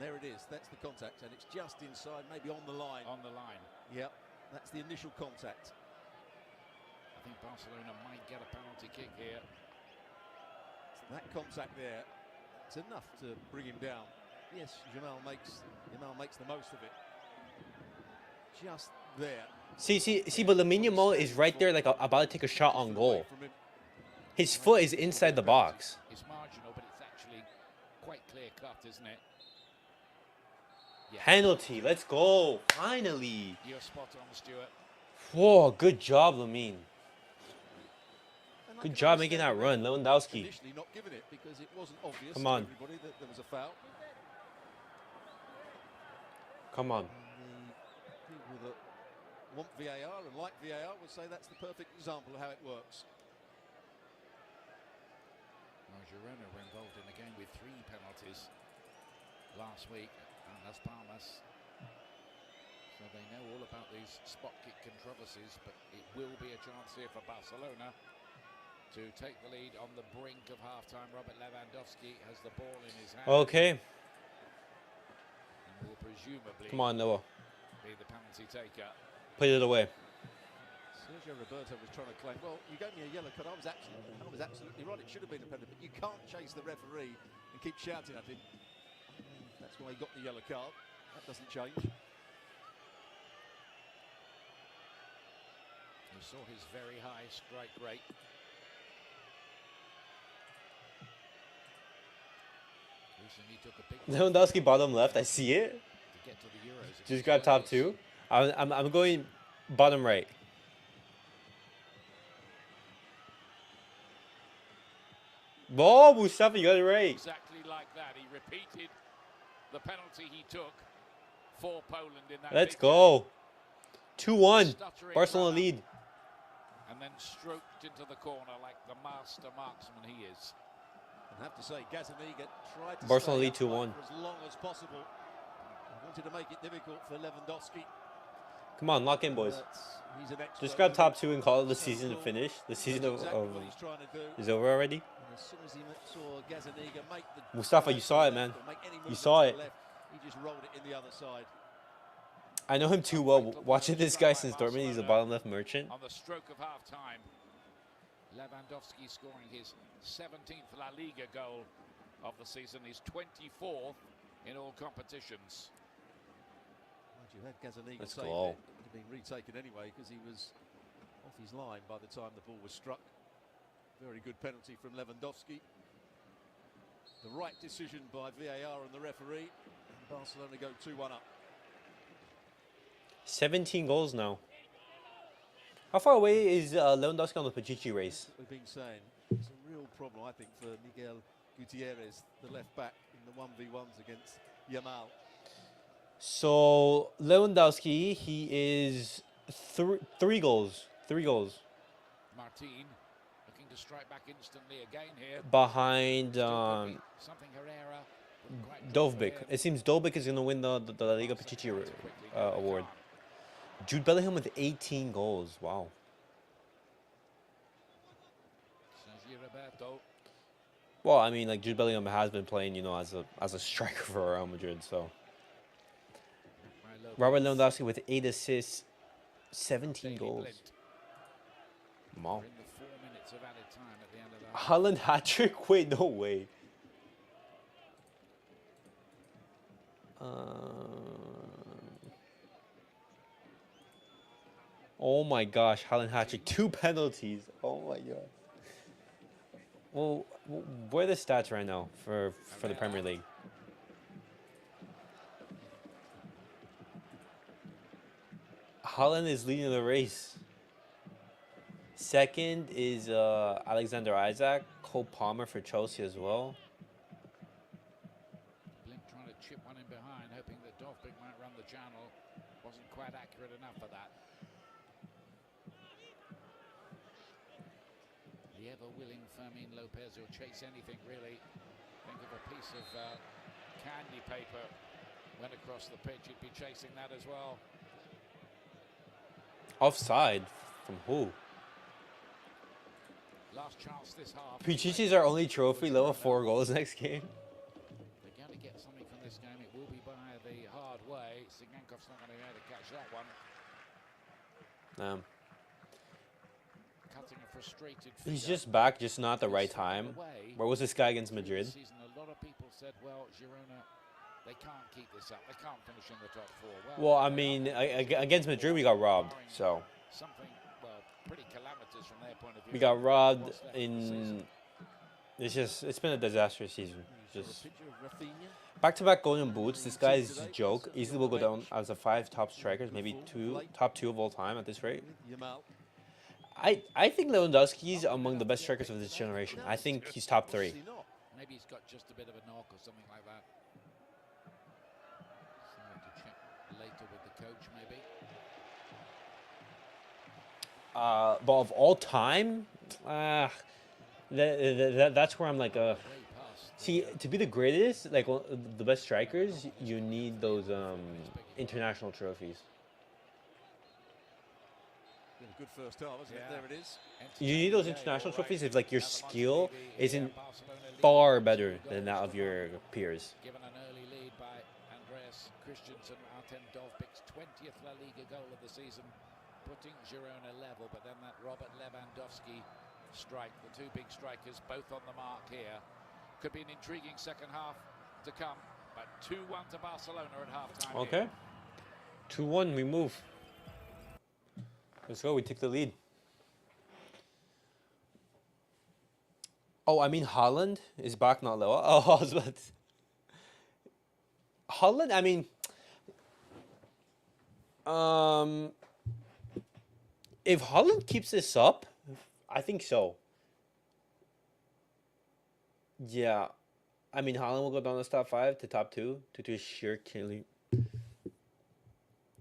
There it is. That's the contact. And it's just inside, maybe on the line. On the line. Yep. That's the initial contact. I think Barcelona might get a penalty kick here. That contact there, it's enough to bring him down. Yes, Jamal makes the most of it. Just there. See, but Lamine Yamal is right there, like about to take a shot on goal. His foot is inside the box. It's marginal, but it's actually quite clear cut, isn't it? Yeah. Penalty. Let's go. Finally. You're spot on, Stuart. Whoa, good job, Lamine. And I Good can job making that understand run, Lewandowski. initially not giving it because it wasn't obvious Come to on. everybody that there was a foul. Come on. And the people that want VAR and like VAR would say that's the perfect example of how it works. Well, Girona were involved in a game with 3 penalties last week at Las Palmas. So they know all about these spot kick controversies, but it will be a chance here for Barcelona to take the lead on the brink of half-time. Robert Lewandowski has the ball in his hand. Okay. And will presumably Come on, Noah. be the penalty taker. Put it away. Sergio Roberto was trying to claim, well, you gave me a yellow card. I was absolutely right. It should have been a penalty, but you can't chase the referee and keep shouting at him. That's why he got the yellow card. That doesn't change. You saw his very high strike rate. Recently took a big Lewandowski bottom left. I see it. to get to the Euros. Just grab top 2. I'm going bottom right. Oh, Mustafa, you got it right. Exactly like that. He repeated the penalty he took for Poland in that. Let's big go. 2-1. stuttering Barcelona runner, lead. and then stroked into the corner like the master marksman he is. I have to say, Gazzaniga tried to Barcelona stay lead 2-1. upright for as long as possible. He wanted to make it difficult for Lewandowski. Come on, lock in, boys. But he's an expert. Just grab top 2 and call it the season to finish. The season That's exactly of what he's trying to do. is over already. And as soon as he saw Gazzaniga make the Mustafa, you saw it, man. or make any You movement saw to the it. left, he just rolled it in the other side. I know him too well. Watching this guy since Dortmund, he's a bottom left merchant. On the stroke of half-time, Lewandowski scoring his 17th La Liga goal of the season. He's 24th in all competitions. Mind you, had Gazzaniga Let's saved go. it. have been retaken anyway because he was off his line by the time the ball was struck. Very good penalty from Lewandowski. The right decision by VAR and the referee. And Barcelona go 2-1 up. 17 goals now. How far away is Lewandowski on the Pichichi race? That's what we've been saying. It's a real problem, I think, for Miguel Gutierrez, the left back, in the 1v1s against Yamal. So Lewandowski, he is three goals. Martin looking to strike back instantly again here. Behind Something Herrera. Dovbyk. It seems Dovbyk is going to win the Liga Pichichi award. Jude Bellingham with 18 goals. Wow. Sergio Roberto. Well, I mean, like Jude Bellingham has been playing, you know, as a striker for Real Madrid. So Robert Lewandowski with 8 assists, 17 goals. Wow. In the 4 minutes of added time at the end of that. Haaland hat-trick? Wait, no way. Oh my gosh, Haaland hat-trick. 2 penalties. Oh my god. Well, what are the stats right now for the Premier League? Haaland is leading the race. Second is Alexander Isak, Cole Palmer for Chelsea as well. Blink trying to chip one in behind, hoping that Dovbyk might run the channel. Wasn't quite accurate enough for that. The ever-willing Fermin Lopez will chase anything, really. Think of a piece of candy paper went across the pitch, he'd be chasing that as well. Offside? From who? Last chance this half. Pichichi's our only trophy, level 4 goals next game. They're going to get something from this game. It will be by the hard way. Signankov's not going to be able to catch that one. Cutting a frustrated He's figure. just back, just not the right time. Where was this guy against Madrid? This season, a lot of people said, well, Girona, they can't keep this up. They can't finish in the top 4. Well, I mean, against Madrid we got robbed, so. Something, well, pretty calamitous from their point of view. We got robbed in. It's been a disastrous season. Just back-to-back golden boots. This guy's a joke. Easily will go down as a 5 top strikers, maybe top two of all time at this rate. I think Lewandowski's among the best strikers of this generation. I think he's top 3. Maybe he's got just a bit of a knock or something like that. Something to check later with the coach, maybe. But of all time, that's where I'm like, see, to be the greatest, like the best strikers, you need those international trophies. Good first half, isn't it? There it is. You need those international trophies if like your skill isn't far better than that of your peers. Given an early lead by Andreas Christensen, Artem Dovbyk's 20th La Liga goal of the season, putting Girona level, but then that Robert Lewandowski strike, the 2 big strikers both on the mark here. Could be an intriguing second half to come, but 2-1 to Barcelona at half-time. Okay. 2-1, we move. Let's go, we take the lead. Oh, I mean Haaland is back, not Lewa. Oh, I was about to... Haaland, I mean... if Haaland keeps this up, I think so. Yeah. I mean, Haaland will go down to top 5 to top 2 to sheer killing.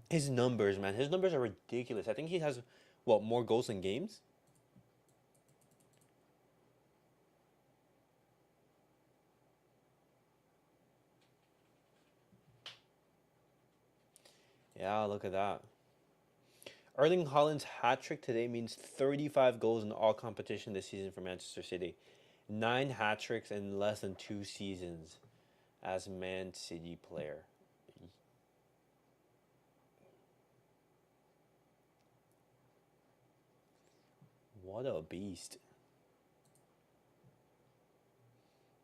His numbers, man. His numbers are ridiculous. I think he has, what, more goals than games? Yeah, look at that. Erling Haaland's hat-trick today means 35 goals in all competition this season for Manchester City. 9 hat-tricks in less than 2 seasons as Man City player. What a beast.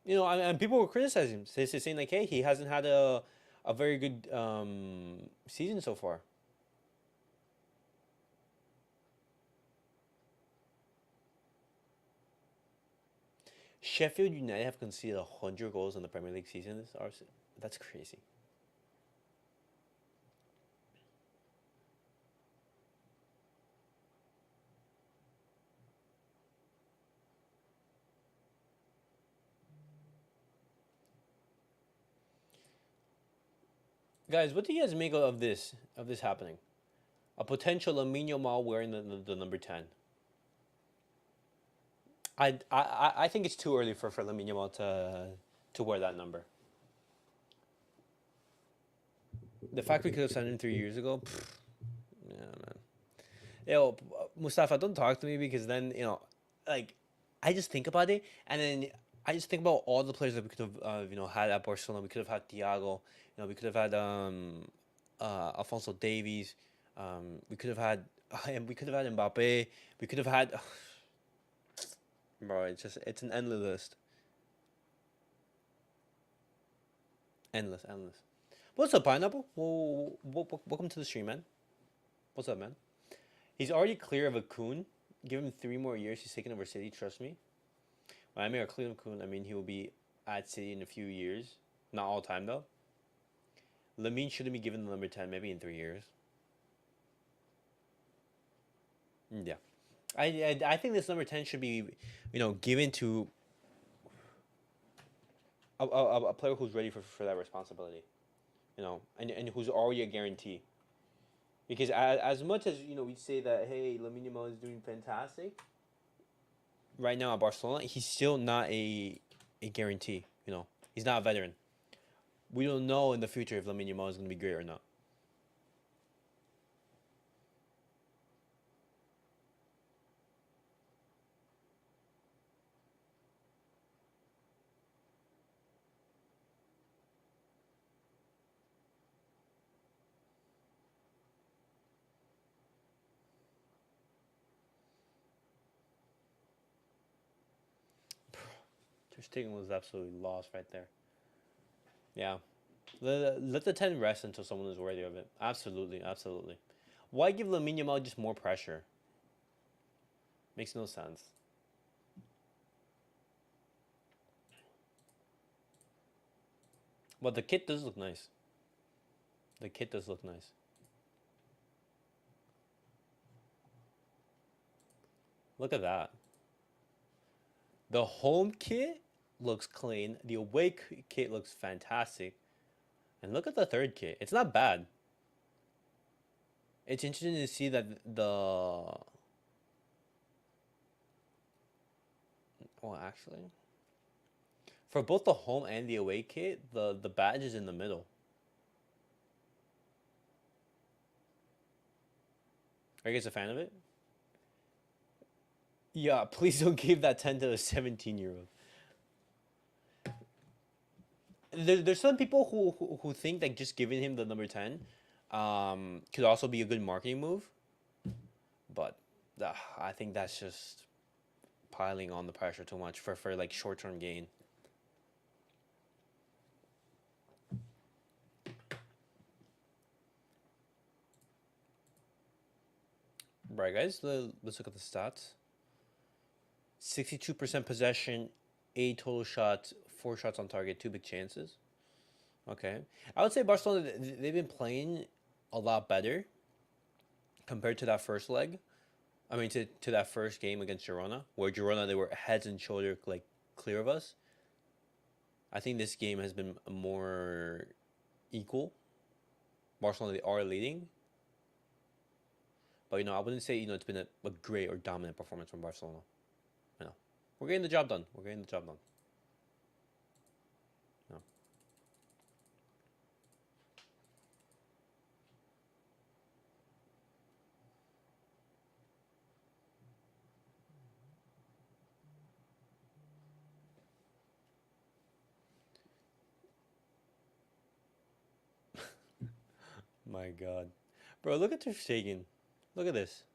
You know, and people were criticizing him, saying like, hey, he hasn't had a very good season so far. Sheffield United have conceded 100 goals in the Premier League season. That's crazy. Guys, what do you guys make of this happening? A potential Lamine Yamal wearing the number 10. I think it's too early for Lamine Yamal to wear that number. The fact we could have signed him 3 years ago, yeah, man. Yo, Mustafa, don't talk to me because then like, I just think about it and then I just think about all the players that we could have had at Barcelona. We could have had Thiago. We could have had Alfonso Davies. We could have had Mbappe. We could have had. Bro, it's an endless list. Endless. What's up, Pineapple? Welcome to the stream, man. What's up, man? He's already clear of a Kun. Give him 3 more years. He's taking over City. Trust me. When I mean a clear of Kun, I mean he will be at City in a few years. Not all time though. Lamine shouldn't be given the number 10. Maybe in 3 years. Yeah. I think this number 10 should be, given to a player who's ready for that responsibility, and who's already a guarantee. Because as much as we say that, hey, Lamine Yamal is doing fantastic. Right now at Barcelona, he's still not a guarantee. He's not a veteran. We don't know in the future if Lamine Yamal is going to be great or not. Ter Stegen was absolutely lost right there. Yeah. Let the 10 rest until someone is worthy of it. Absolutely. Why give Lamine Yamal just more pressure? Makes no sense. But the kit does look nice. Look at that. The home kit looks clean. The away kit looks fantastic. And look at the third kit. It's not bad. It's interesting to see that actually, for both the home and the away kit, the badge is in the middle. Are you guys a fan of it? Yeah, please don't give that 10 to a 17-year-old. There's some people who think that just giving him the number 10 could also be a good marketing move. But I think that's just piling on the pressure too much for like short-term gain. Right, guys, let's look at the stats. 62% possession, 8 total shots, 4 shots on target, 2 big chances. Okay. I would say Barcelona, they've been playing a lot better compared to that first leg. I mean, to that first game against Girona, where Girona, they were heads and shoulders like clear of us. I think this game has been more equal. Barcelona, they are leading. But, I wouldn't say, it's been a great or dominant performance from Barcelona. We're getting the job done. No. My God. Bro, look at Ter Stegen. Look at this.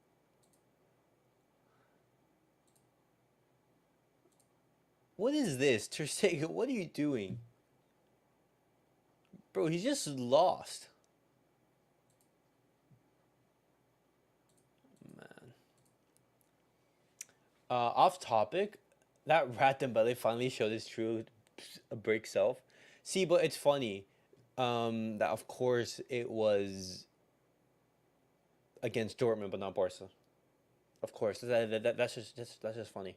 What is this? Ter Stegen, what are you doing? Bro, he's just lost. Man. Off topic, That rat Dembele finally showed his true break self. See, but it's funny. That of course it was against Dortmund, but not Barca. Of course, that's just funny.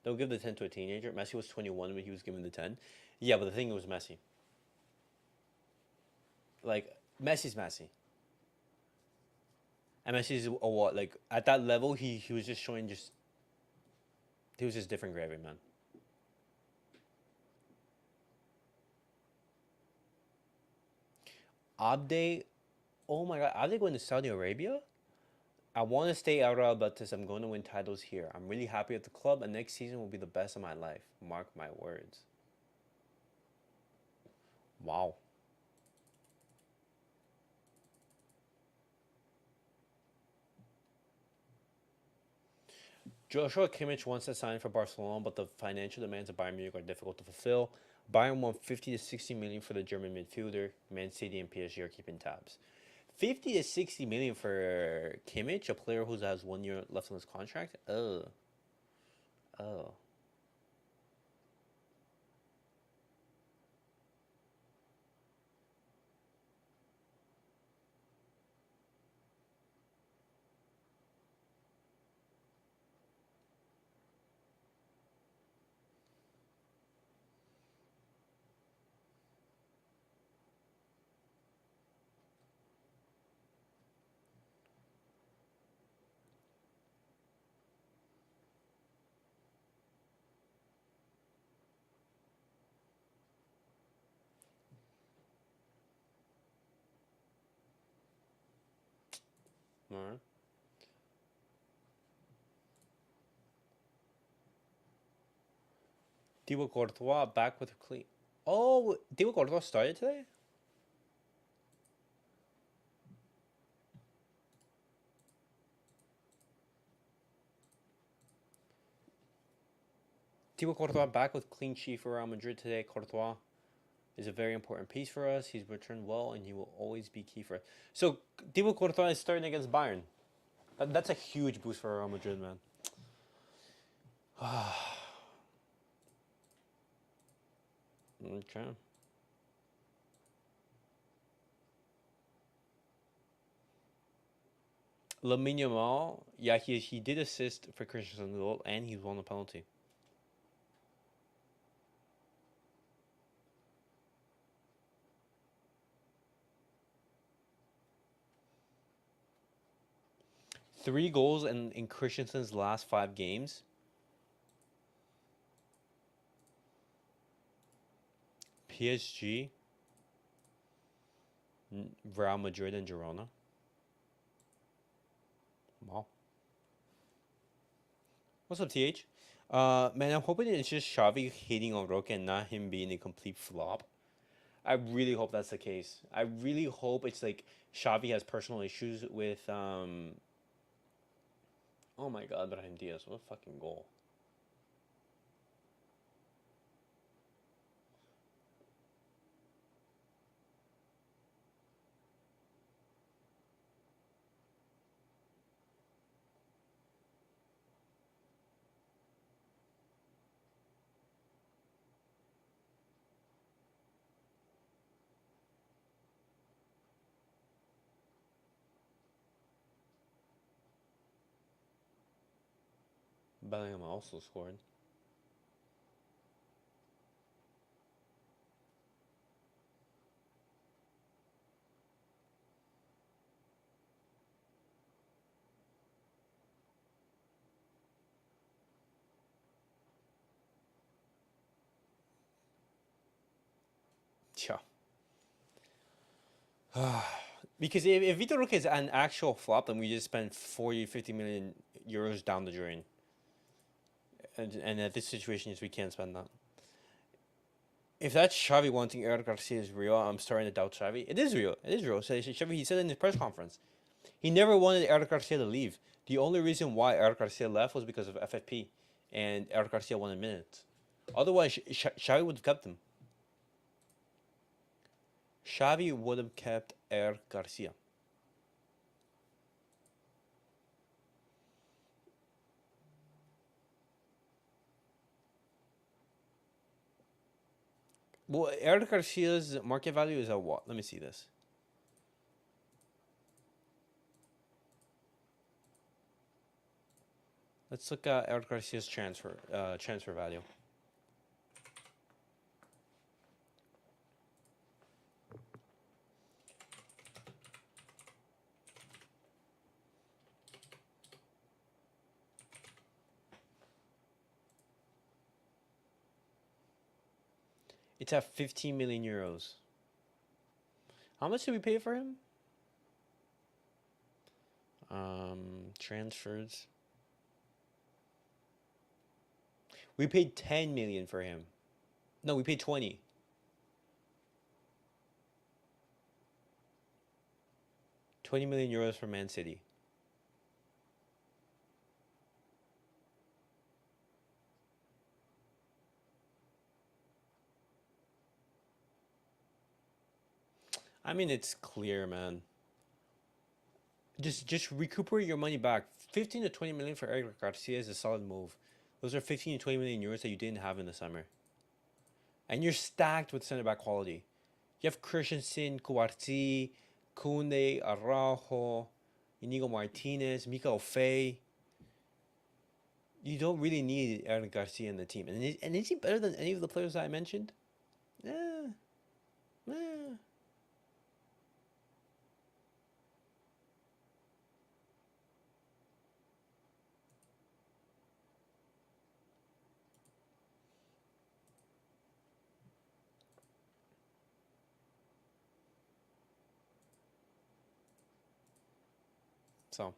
They'll give the 10 to a teenager. Messi was 21 when he was given the 10. Yeah, but the thing was Messi. Like Messi's Messi, and Messi's a what? Like at that level, he was just showing just he was just different gravy, man. Abde, oh my God, Abde going to Saudi Arabia? I want to stay out of Betis. I'm going to win titles here. I'm really happy at the club, and next season will be the best of my life. Mark my words. Wow. Joshua Kimmich wants to sign for Barcelona, but the financial demands of Bayern Munich are difficult to fulfill. Bayern won 50 to 60 million for the German midfielder. Man City and PSG are keeping tabs. 50 to 60 million for Kimmich, a player who has 1 year left on his contract. Oh. All right. Thibaut Courtois back with a clean. Oh, Thibaut Courtois started today? Thibaut Courtois back with clean sheet for Real Madrid today. Courtois is a very important piece for us. He's returned well, and he will always be key for us. So Thibaut Courtois is starting against Bayern. That's a huge boost for Real Madrid, man. Okay. Lamine Yamal, yeah, he did assist for Christensen's goal, and he won a penalty. 3 goals in Christensen's last 5 games. PSG, Real Madrid, and Girona. Wow. What's up, TH? Man, I'm hoping it's just Xavi hating on Roque and not him being a complete flop. I really hope that's the case. I really hope it's like Xavi has personal issues with Oh my God, Brahim Diaz, what a fucking goal! Bellingham also scored. Yeah. Because if Vitor Roque is an actual flop, then we just spent 40, 50 million euros down the drain. And at this situation, is we can't spend that. If that Xavi wanting Eric Garcia is real, I'm starting to doubt Xavi. It is real. It is real. So Xavi, he said in his press conference, he never wanted Eric Garcia to leave. The only reason why Eric Garcia left was because of FFP, and Eric Garcia wanted minutes. Otherwise, Xavi would have kept him. Xavi would have kept Eric Garcia. Well, Eric Garcia's market value is at what? Let me see this. Let's look at Eric Garcia's transfer value. It's at 15 million euros. How much did we pay for him? Transfers. We paid 10 million for him. No, we paid 20. 20 million euros for Man City. I mean, it's clear, man. Just recuperate your money back. 15 to 20 million for Eric Garcia is a solid move. Those are 15 to 20 million euros that you didn't have in the summer. And you're stacked with center back quality. You have Christensen, Cuarti, Kunde, Araujo, Inigo Martinez, Mikael Fay. You don't really need Eric Garcia in the team. And is he better than any of the players that I mentioned? Yeah. So.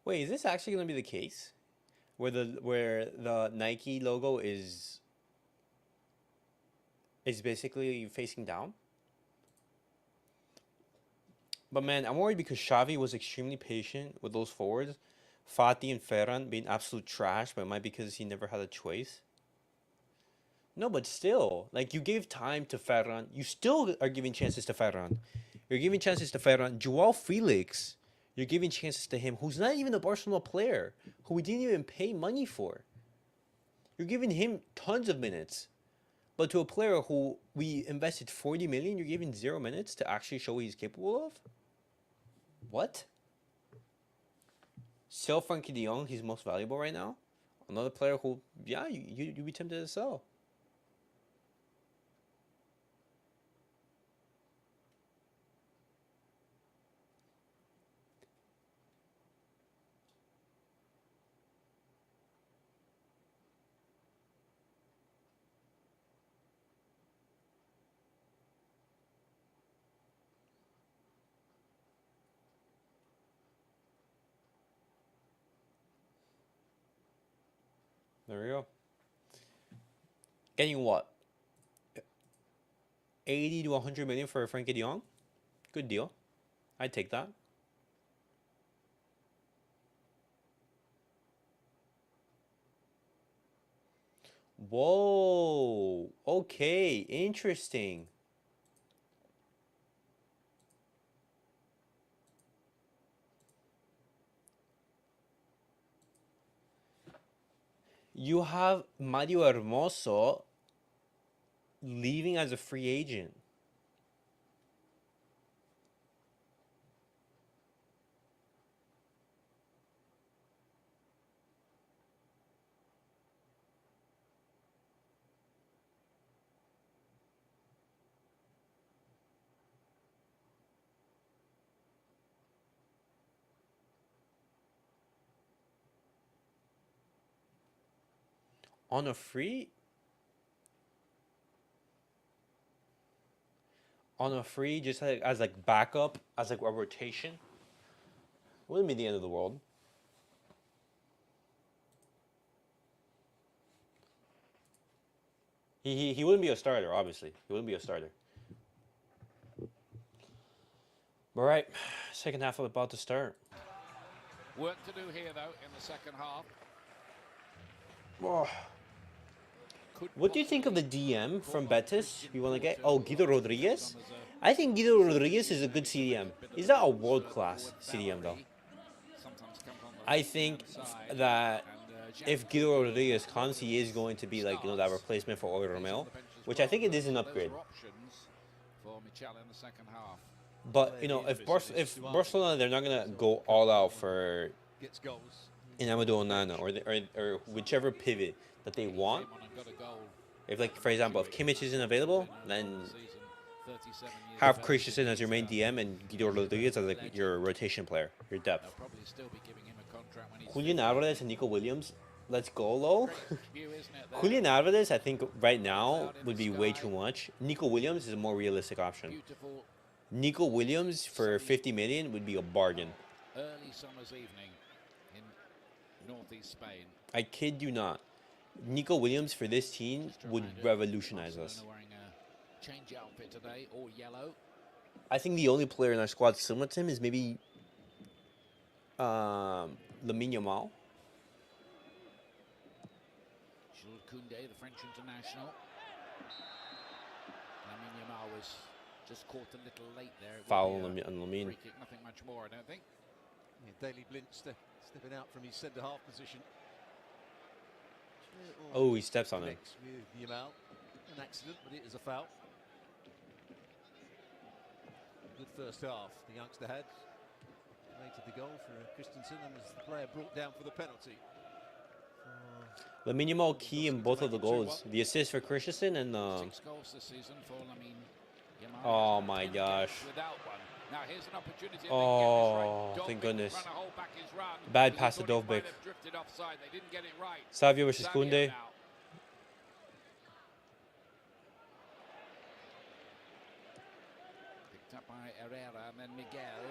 Wait, is this actually going to be the case? Where the Nike logo is basically facing down? But man, I'm worried because Xavi was extremely patient with those forwards. Fati and Ferran being absolute trash, but it might be because he never had a choice. No, but still, like you gave time to Ferran. You still are giving chances to Ferran. You're giving chances to Ferran. Joao Felix, you're giving chances to him, who's not even a Barcelona player, who we didn't even pay money for. You're giving him tons of minutes. But to a player who we invested 40 million, you're giving 0 minutes to actually show what he's capable of? What? Sell Frankie de Jong, he's most valuable right now? Another player who, yeah, you'd be tempted to sell. There we go. Getting what? 80 to 100 million for Frankie de Jong? Good deal. I'd take that. Whoa. Okay. Interesting. You have Mario Hermoso leaving as a free agent. On a free? On a free, just like, as like backup, as like a rotation? wouldn't be the end of the world. He wouldn't be a starter, obviously. He wouldn't be a starter. All right, second half about to start. Work to do here, though, in the second half. Oh. What do you think of the DM from Betis you want to get? Oh, Guido Rodriguez? I think Guido Rodriguez is a good CDM. He's not a world-class CDM, though. I think that if Guido Rodriguez comes, he is going to be like, you know, that replacement for Oyer Romeo, which I think it is an upgrade. But, you know, if Barcelona, they're not going to go all out for Amadou Onana or whichever pivot that they want. If, like, for example, if Kimmich isn't available, then have Christensen as your main DM and Guido Rodriguez as like your rotation player, your depth. Julian Alvarez and Nico Williams, let's go low. Julian Alvarez, I think right now would be way too much. Nico Williams is a more realistic option. Nico Williams for 50 million would be a bargain. Early summer's evening in northeast Spain. I kid you not. Nico Williams for this team would revolutionize us. Change outfit today, all yellow. I think the only player in our squad similar to him is maybe Lamine Yamal. Jules Koundé, the French international. Lamine Yamal was just caught a little late there. Foul on Lamine. Free kick, nothing much more, I don't think. Yeah, Daley Blind stepping out from his centre-half position. Oh, he steps on him. With Yamal. An accident, but it is a foul. Good first half the youngster had. Created the goal for Christensen and was the player brought down for the penalty. Lamine Yamal key in both of the goals. The assist for Christensen and 6 goals this season for Lamine Yamal. Oh my gosh. Now here's an opportunity. Oh, thank goodness. Bad pass to Dovbyk. Savio versus Koundé. Up by Herrera and then Miguel.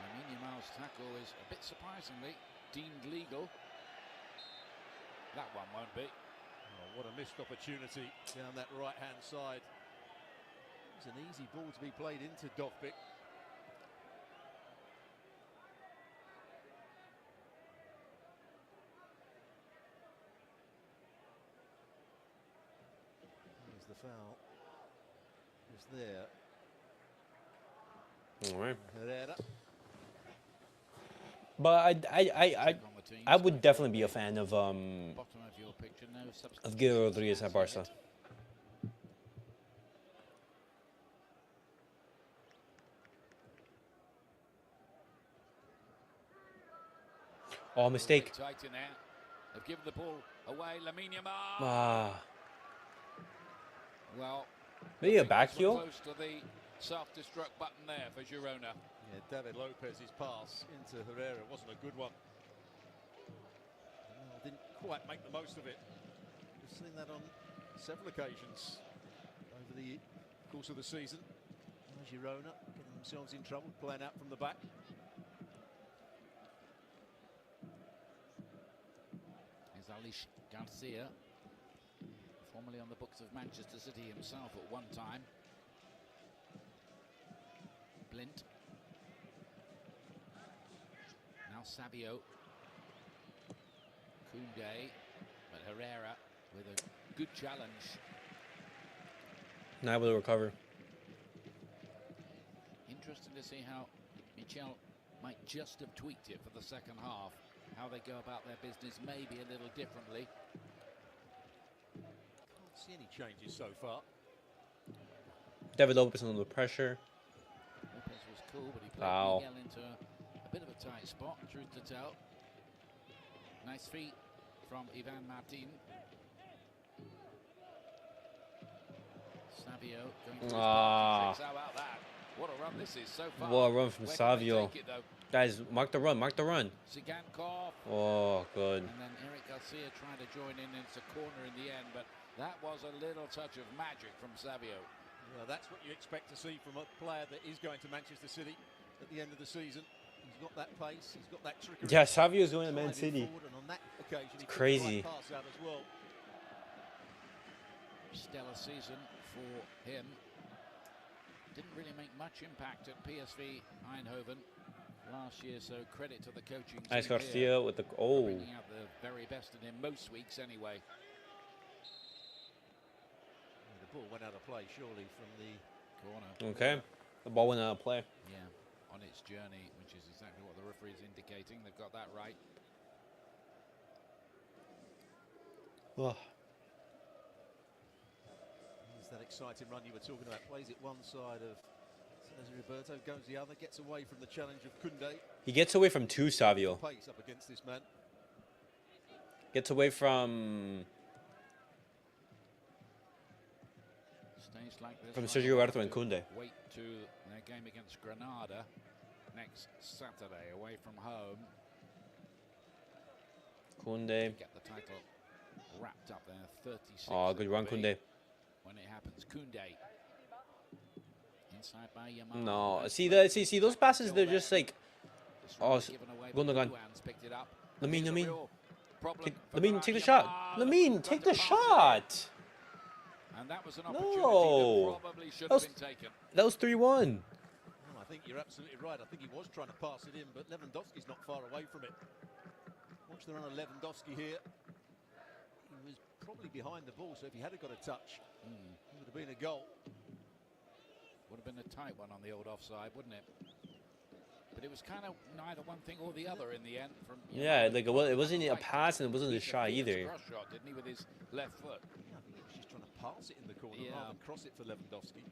Lamine Yamal's tackle is a bit surprisingly deemed legal. That one won't be. Oh, what a missed opportunity down that right-hand side. It's an easy ball to be played into Dovbyk. Here's the foul. There. All right. Herrera. But I would definitely be a fan of Guido Rodriguez at Barca. Oh, mistake. Tight in there. They've given the ball away. Lamine Yamal. Ah. Well, maybe a back heel. Close to the self-destruct button there for Girona. Yeah, David Lopez's pass into Herrera wasn't a good one. Didn't quite make the most of it. We've seen that on several occasions over the course of the season. Girona getting themselves in trouble, playing out from the back. Here's Alish Garcia, formerly on the books of Manchester City himself at one time. Blint. Now Savio. Koundé, but Herrera with a good challenge. Not able to recover. Interesting to see how Michel might just have tweaked it for the second half. How they go about their business maybe a little differently. Can't see any changes so far. David Lopez under pressure. Lopez was cool, but he played Miguel into a bit of a tight spot, truth to tell. Nice feet from Ivan Martin. Savio going to his how about that? What a run this is so far. What a run from Savio. Guys, mark the run, mark the run. Sigankov. Oh, good. And then Eric Garcia trying to join in. It's a corner in the end, but that was a little touch of magic from Savio. Well, that's what you expect to see from a player that is going to Manchester City at the end of the season. He's got that pace, he's got that trickery. Yeah, Xavi is going to Man Driving City. forward, and on that occasion, he Crazy. took the right pass out as well. Stellar season for him. Didn't really make much impact at PSV Eindhoven last year, so credit to the coaching team Nice here, Garcia with the bringing out the very best in him most weeks anyway. The ball went out of play, surely, from the Corner. Okay, the ball went out of play. Yeah, on its journey, which is exactly what the referee is indicating. They've got that right. Ugh. It's that exciting run you were talking about. Plays it one side of Sergio Roberto, goes the other, gets away from the challenge of Koundé. He gets away from two, Savio. Pace up against this man. Gets away from Stays like this. Sergio Roberto and Koundé. Wait to their game against Granada next Saturday away from home. Koundé. Get the title wrapped up there. 36. Oh, good run, Koundé. When it happens, Koundé inside by Yamal. No, see those passes. They're just like, oh, Gundogan. Lamine. Lamine, take the shot. Lamine, take the shot. And that was an opportunity No. that probably should have been taken. That was 3-1. Well, I think you're absolutely right. I think he was trying to pass it in, but Lewandowski's not far away from it. Watch the run of Lewandowski here. He was probably behind the ball, so if he had got a touch, it would have been a goal. Would have been a tight one on the old offside, wouldn't it? But it was kind of neither one thing or the other in the end. From Yeah, like it wasn't a pass and it wasn't a shot either. Cross shot, didn't he, with his left foot? Yeah, I think he was just trying to pass it in the corner Yeah. rather than cross it for Lewandowski.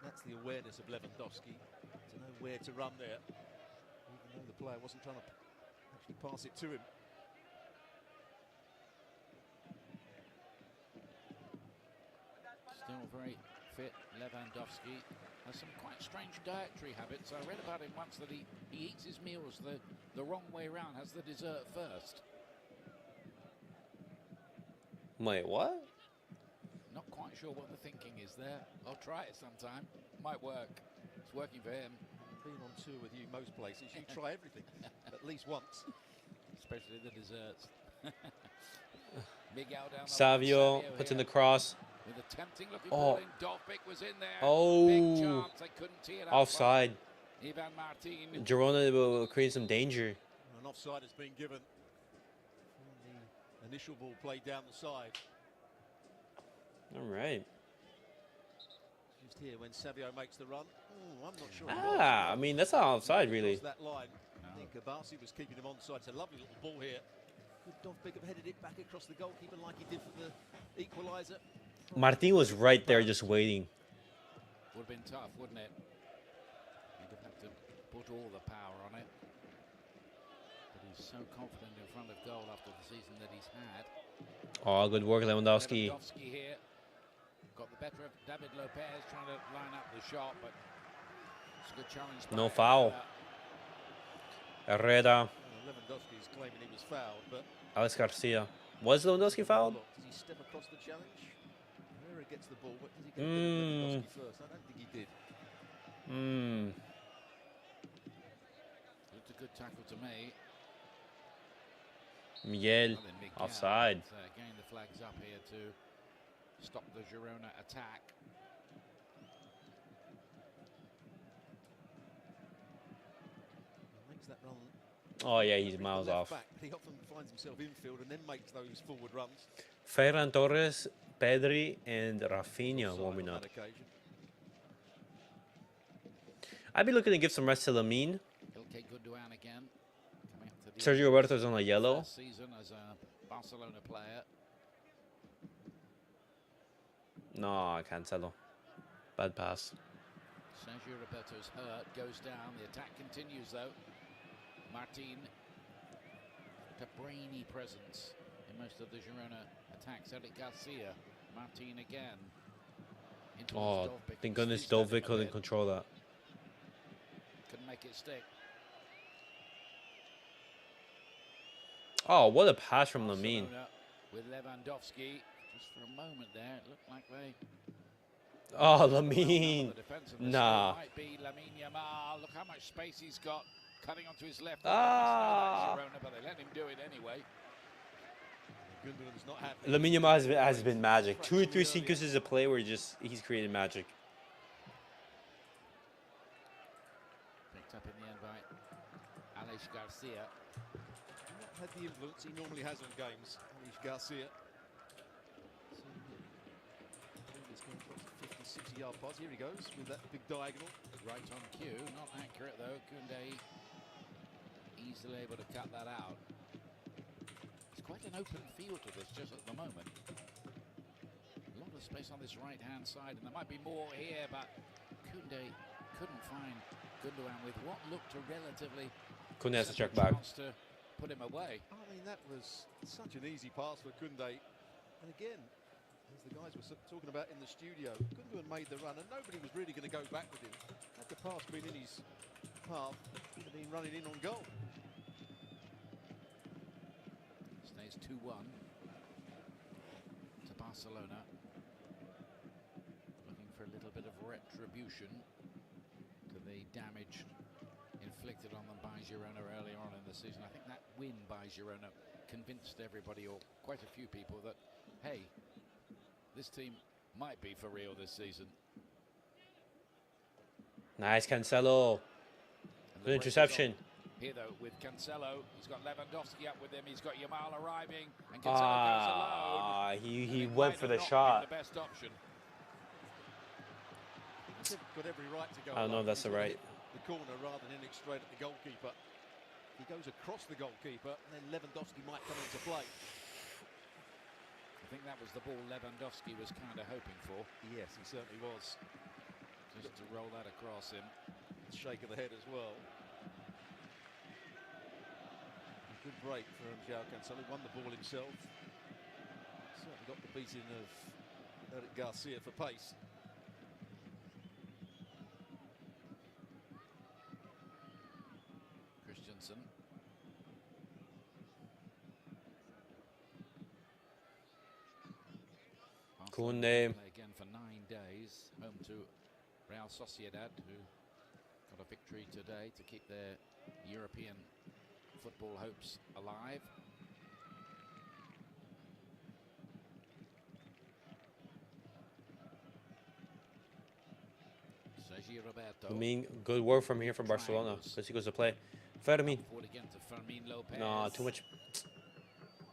That's the awareness of Lewandowski, to know where to run there, even though the player wasn't trying to actually pass it to him. Still very fit, Lewandowski. Has some quite strange dietary habits. I read about him once that he eats his meals the wrong way around, has the dessert first. Wait, what? Not quite sure what the thinking is there. I'll try it sometime. Might work. It's working for him. Being on tour with you most places, you try everything at least once. Especially the desserts. Miguel down the Savio line. puts in the cross. With a tempting looking ball in. Dovbyk was in there. Oh. Big chance. They couldn't tee it up. Offside. Ivan Martin. Girona will create some danger. An offside has been given. The initial ball played down the side. All right. Just here when Savio makes the run. Oh, I'm not sure. I mean, that's not offside, really. That line. I think Barsi was keeping him onside. It's a lovely little ball here. Could Dovbyk have headed it back across the goalkeeper like he did for the equaliser? Martin was right there just waiting. Would have been tough, wouldn't it? He'd have had to put all the power on it. But he's so confident in front of goal after the season that he's had. Oh, good work, Lewandowski. Lewandowski here got the better of David Lopez trying to line up the shot, but it's a good challenge. No foul. Herrera. Lewandowski is claiming he was fouled, but Alex Garcia. Was Lewandowski fouled? does he step across the challenge? Herrera gets the ball, but does he get Lewandowski first? I don't think he did. It's a good tackle to me. Miguel. Well, then Miguel, Offside. Again, the flag's up here to stop the Girona attack. Makes that run. Oh, yeah, he's miles off. Back. He often finds himself infield and then makes those forward runs. Ferran Torres, Pedri, and Rafinha Offside warming on up. that occasion. I'd be looking to give some rest to Lamine. Ilkay Gundogan again. Coming up to the Sergio Roberto's on a yellow. first season as a Barcelona player. No, Cancelo. Bad pass. Sergio Roberto's hurt, goes down. The attack continues though. Martin, a brainy presence in most of the Girona attacks. Eric Garcia, Martin again. In Oh, towards Dovbyk. thank goodness Squeezed out in Dovbyk the couldn't mid. control that. Couldn't make it stick. Oh, what a pass from Lamine. Barcelona with Lewandowski. Just for a moment there, it looked like they... Oh, Lamine. Nah. Might be Lamine Yamal. Look how much space he's got cutting onto his left. Ah. Girona, but they let him do it anyway. Gundogan's not happy. Lamine Yamal has been magic. 2 or 3 sequences of play where he's created magic. Picked up in the end by Aleix Garcia. Not had the influence he normally has on games. Aleix Garcia. 50-60-yard pass. Here he goes with that big diagonal. Right on cue. Not accurate though. Koundé easily able to cut that out. It's quite an open field to this just at the moment. A lot of space on this right-hand side, and there might be more here, but Koundé couldn't find Gundogan with what looked a relatively Koundé has to check back. chance to put him away. I mean, that was such an easy pass for Koundé. And again, as the guys were talking about in the studio, Gundogan made the run, and nobody was really going to go back with him. Had the pass been in his path, he'd have been running in on goal. Stays 2-1 to Barcelona. Looking for a little bit of retribution to the damage inflicted on them by Girona earlier on in the season. I think that win by Girona convinced everybody, or quite a few people, that, hey, this team might be for real this season. Nice, Cancelo. Good interception. Here, though, with Cancelo, he's got Lewandowski up with him. He's got Yamal arriving, and Cancelo goes alone. He went for the shot. The best option. Got every right to go. I don't know if that's the right. The corner rather than aiming straight at the goalkeeper. He goes across the goalkeeper, and then Lewandowski might come into play. I think that was the ball Lewandowski was kind of hoping for. Yes, he certainly was. Just to roll that across him. Shake of the head as well. A good break from João Cancelo. Won the ball himself. Certainly got the beating of Eric Garcia for pace. Christensen. Koundé. Play again for 9 days, home to Real Sociedad, who got a victory today to keep their European football hopes alive. Sergio Roberto. I mean, good work from here from Barcelona. Let's see, goes to play. Fermin. Forward again to Fermin Lopez. No, too much.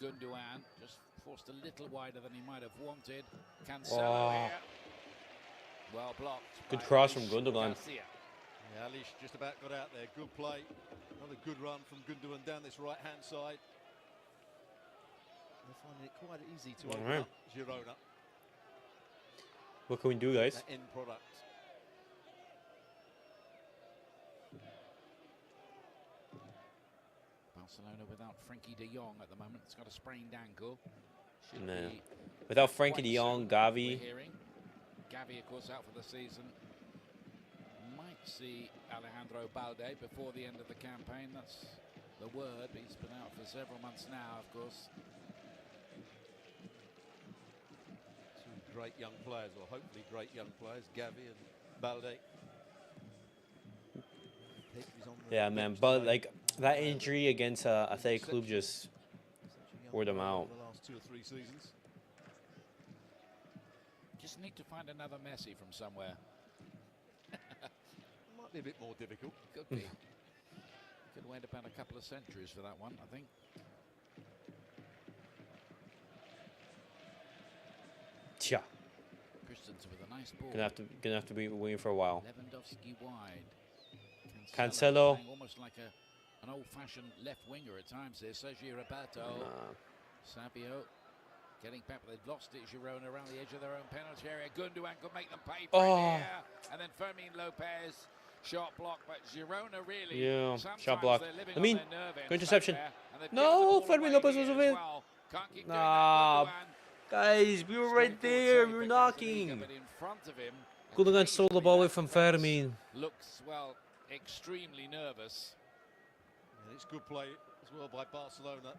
Gundogan just forced a little wider than he might have wanted. Cancelo here. Well blocked. Good cross from Gundogan. Yeah, Aleix just about got out there. Good play. Another good run from Gundogan down this right-hand side. They're finding it quite easy to open up Girona. What can we do, guys? That end product. Barcelona without Frankie de Jong at the moment. It's got a sprained ankle. No. Without Frankie de Jong, Gavi. Gavi, of course, out for the season. Might see Alejandro Balde before the end of the campaign. That's the word. He's been out for several months now, of course. Two great young players, or hopefully great young players, Gavi and Balde. Yeah, man, but like that injury against Athletic Club just wore them out. The last 2 or 3 seasons. Just need to find another Messi from somewhere. Might be a bit more difficult. Could be. Could wait about a couple of centuries for that one, I think. Tja. Christensen with a nice ball. Gonna have to be waiting for a while. Lewandowski wide. Cancelo. Playing almost like an old-fashioned left winger at times here. Sergio Roberto. Sabio getting back, but they've lost it. Girona around the edge of their own penalty area. Gundogan could make them pay for it here. And then Fermin Lopez, shot block, but Girona really. Shot block. I mean, good interception. No, Fermin Lopez was away. Nah, guys, we were right there. We were knocking. Gundogan stole the ball away from Fermin. Looks, well, extremely nervous. And it's good play as well by Barcelona.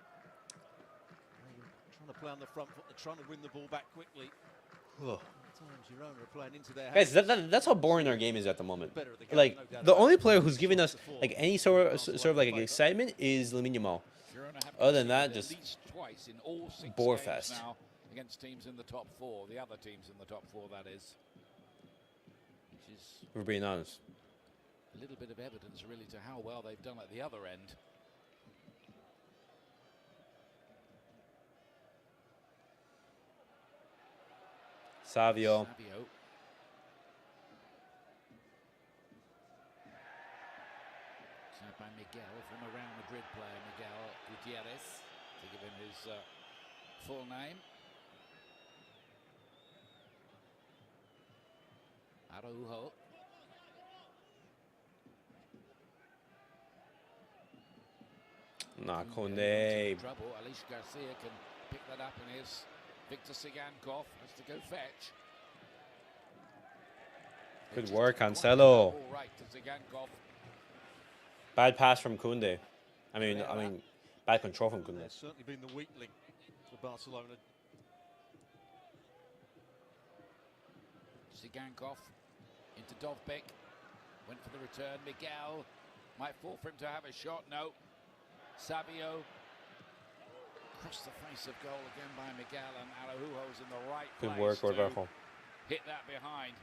Trying to play on the front foot. They're trying to win the ball back quickly. Ugh. Sometimes Girona are playing into their Guys, hands. that's how boring our game is at the moment. Better at the game, Like, no doubt the about only it. player who's giving us Shots before. like any sort of Barcelona like favour. excitement is Lamine Yamal. Girona have Other than that, conceded just at least twice in all 6 bore games fest. now against teams in the top 4, the other teams in the top 4, that is. Which is We're being honest. a little bit of evidence really to how well they've done at the other end. Savio. Savio. Served by Miguel, from Real Madrid player Miguel Gutierrez, to give him his full name. Araujo. Nah, Koundé Conde. trouble. Alish Garcia can pick that up, and here's Victor Sigankov has to go fetch. Good Just work, didn't quite get Cancelo. that ball right to Sigankov. Bad pass from Kunde. I mean, bad control from Kunde. There's certainly been the weak link for Barcelona. Sigankov into Dovbek. Went for the return. Miguel might fall for him to have a shot. No. Savio. Across the face of goal again by Miguel, and Araujo's in the right Good place work, to Rodolfo. hit that behind.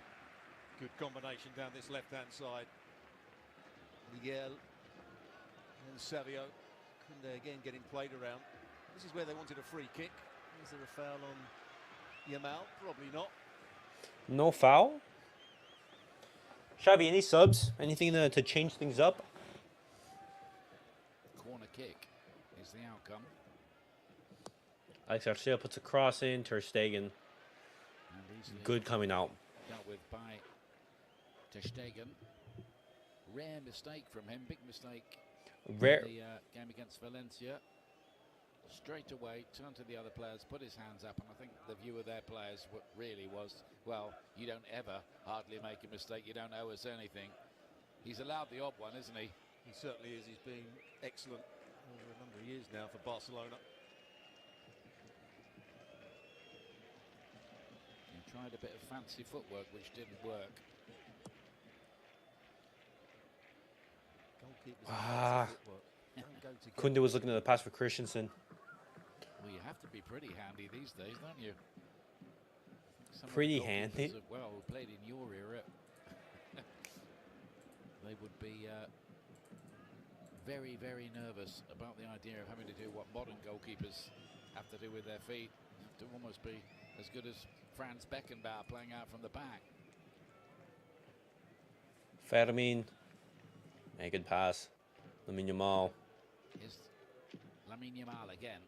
Good combination down this left-hand side. Miguel and Savio. Kunde again getting played around. This is where they wanted a free kick. Is there a foul on Yamal? Probably not. No foul? Xavi, any subs? Anything to change things up? Corner kick is the outcome. Alex Garcia puts a cross in. Ter Stegen. And easily Good coming out. dealt with by Ter Stegen. Rare mistake from him, big mistake. Rare. The game against Valencia. Straight away, turned to the other players, put his hands up, and I think the view of their players really was, well, you don't ever hardly make a mistake, you don't owe us anything. He's allowed the odd one, isn't he? He certainly is. He's been excellent over a number of years now for Barcelona. He tried a bit of fancy footwork, which didn't work. Goalkeepers Ah. don't go together. Kunde was looking at the pass for Christensen. Well, you have to be pretty handy these days, don't you? Some of the Pretty goalkeepers handy? Have, well, who played in your era. They would be very, very nervous about the idea of having to do what modern goalkeepers have to do with their feet. To almost be as good as Franz Beckenbauer playing out from the back. Fermin. A good pass. Lamine Yamal. Is Lamine Yamal again.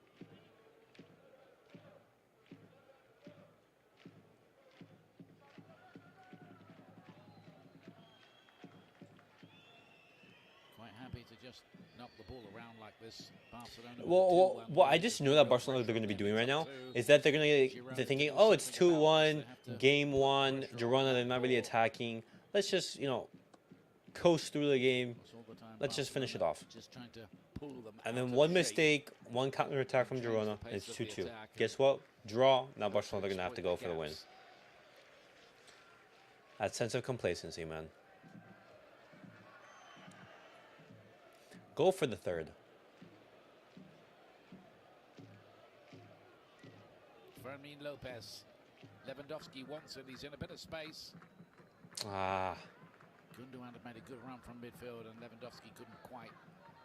Quite happy to just knock the ball around like this. Barcelona. with a Well, 2-1 what I lead. just There's know no that Barcelona they're pressure going to be on doing them right now to is that they're Girona thinking, to do oh, it's something about 2-1, this. They have to game put one. pressure on Girona, they're that not really ball. attacking. Let's just coast through the game. That's all the time Let's just finish it Barcelona off. Just trying to pull them And out then of one shape. mistake, one counter attack from Change the Girona, pace it's of the 2-2. attack and Guess what? Draw. Now to Barcelona they're gonna have to go exploit for the win. gaps. That sense of complacency, man. Go for the third. Fermin Lopez. Lewandowski wants it. He's in a bit of space. Ah, Gundogan had made a good run from midfield, and Lewandowski couldn't quite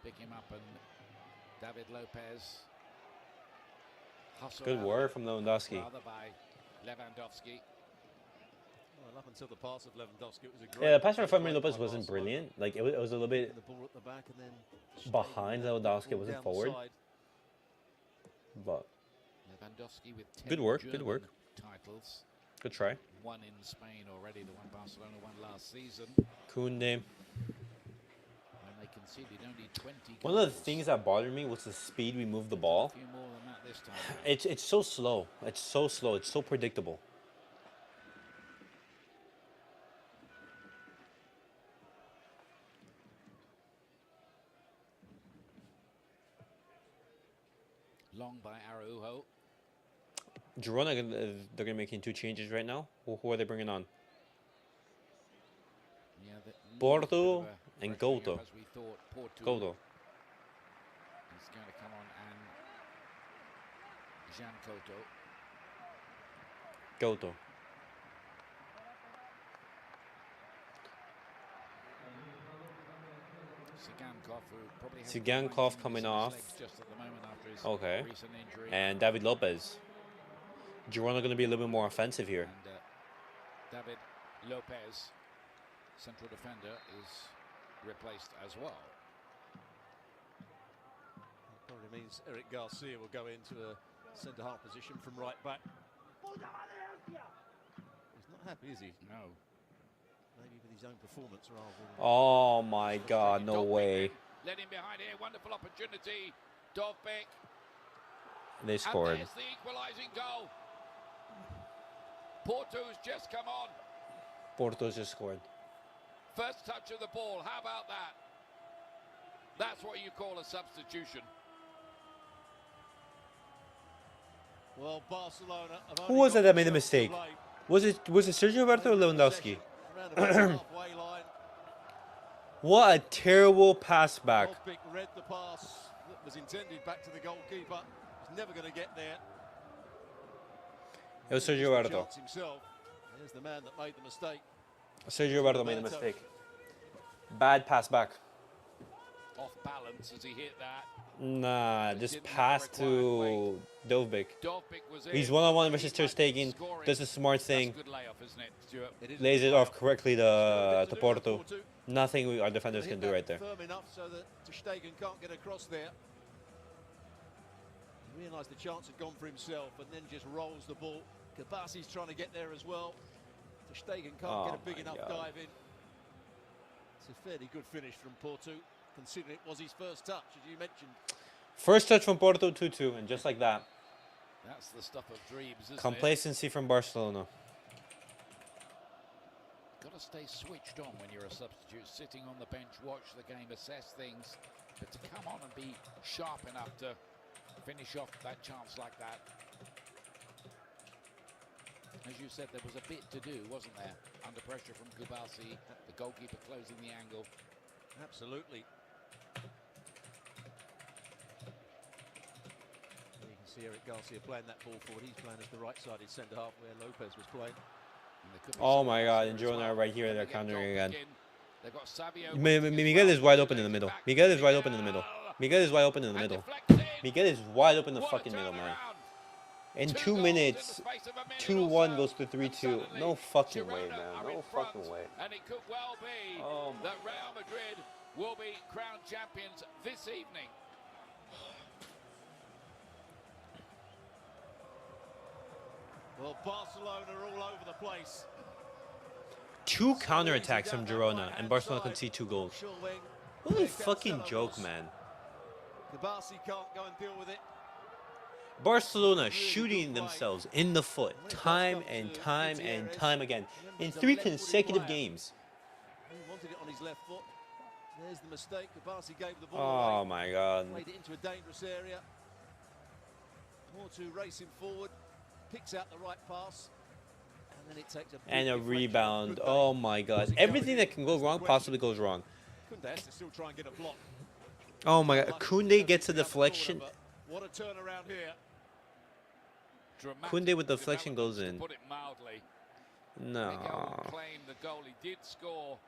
pick him up. And David Lopez. Hustled good out work of from it, Lewandowski. rather by Lewandowski. Well, up until the pass of Lewandowski, it was a great. Yeah, the pass from great Fermin play Lopez by wasn't Barcelona. brilliant. Like it was a little bit Getting the ball at the back and then behind straightening Lewandowski, that it wasn't ball forward. down the side. but Lewandowski with 10 Good work, good German work. titles. good try. One in Spain already, the one Barcelona won last season. Koundé. When they conceded only 20 goals. One of the things that bothered me was the speed we moved the A ball. few more than that this time. It's so slow. It's so slow. It's so predictable. Long by Araujo. Girona, they're going to be making 2 changes right now. Who are they bringing on? Yeah, Porto and Couto. As we thought, Porto Couto. is going to come on, and Jean Couto. Couto. Sigankov coming off. Just at the moment after his Okay. recent injury. And David Lopez. Girona going to be a little bit more offensive here. And David Lopez, central defender, is replaced as well. That probably means Eric Garcia will go into a centre-half position from right back. He's not happy, is he? No. Maybe with his own performance rather than... Oh my God, no way. Led him behind here, wonderful opportunity. Dovbik. They scored. And there's the equalising goal. Porto's just come on. Porto's just scored. First touch of the ball, how about that? That's what you call a substitution. Well, Barcelona... Who was it that made the mistake? Was it Sergio Roberto or Lewandowski? What a terrible pass back. Dovbik read the pass that was intended back to the goalkeeper. He's never going to get there. It was Sergio Roberto. Himself. There's the man that made the mistake. Sergio Roberto made the mistake. Bad pass back. Off balance as he hit that. Nah, just pass to Dovbik. He's one-on-one versus Ter Stegen. Does a smart thing. Good layoff, isn't it, Stuart? Lays it off correctly to Porto. Nothing our defenders can do right there. Firm enough so that Ter Stegen can't get across there. He realised the chance had gone for himself and then just rolls the ball. Kabasi's trying to get there as well. Ter Stegen can't get a big enough dive in. It's a fairly good finish from Porto, considering it was his first touch, as you mentioned. First touch from Porto, 2-2, and just like that. That's the stuff of dreams, isn't Complacency from Barcelona. Got to stay switched on when you're a substitute, sitting on the bench, watch the game, assess things, but to come on and be sharp enough to finish off that chance like that. As you said, there was a bit to do, wasn't there? Under pressure from Kubasi, the goalkeeper closing the angle. Absolutely. You can see Eric Garcia playing that ball forward. He's playing as the right-sided centre-half where Lopez was playing. Oh my God, and Girona right here, they're countering again. They've got Savio. Miguel is wide open in the middle. Miguel is wide open in the middle. Miguel is wide open in the middle. Miguel is wide open in the fucking middle, man. In 2 minutes, 2-1 goes to 3-2. No fucking way, man. No fucking way. And it could well be that Real Madrid will be crowned champions this evening. Well, Barcelona are all over the place. 2 counterattacks from Girona, and Barcelona concede 2 goals. What a fucking joke, man. Kabasi can't go and deal with it. Barcelona shooting themselves in the foot time and time and time again in 3 consecutive games. He wanted it on his left foot. There's the mistake. Kabasi gave the ball away. Oh my God. Played it into a dangerous area. Porto racing forward. Picks out the right pass. And then it takes a rebound. Oh my God. Everything that can go wrong possibly goes wrong. Kunde has to still try and get a block. Oh my God. Kunde gets a deflection. What a turnaround here. Kunde with deflection goes in. Put it mildly. No. Claim the goal he did score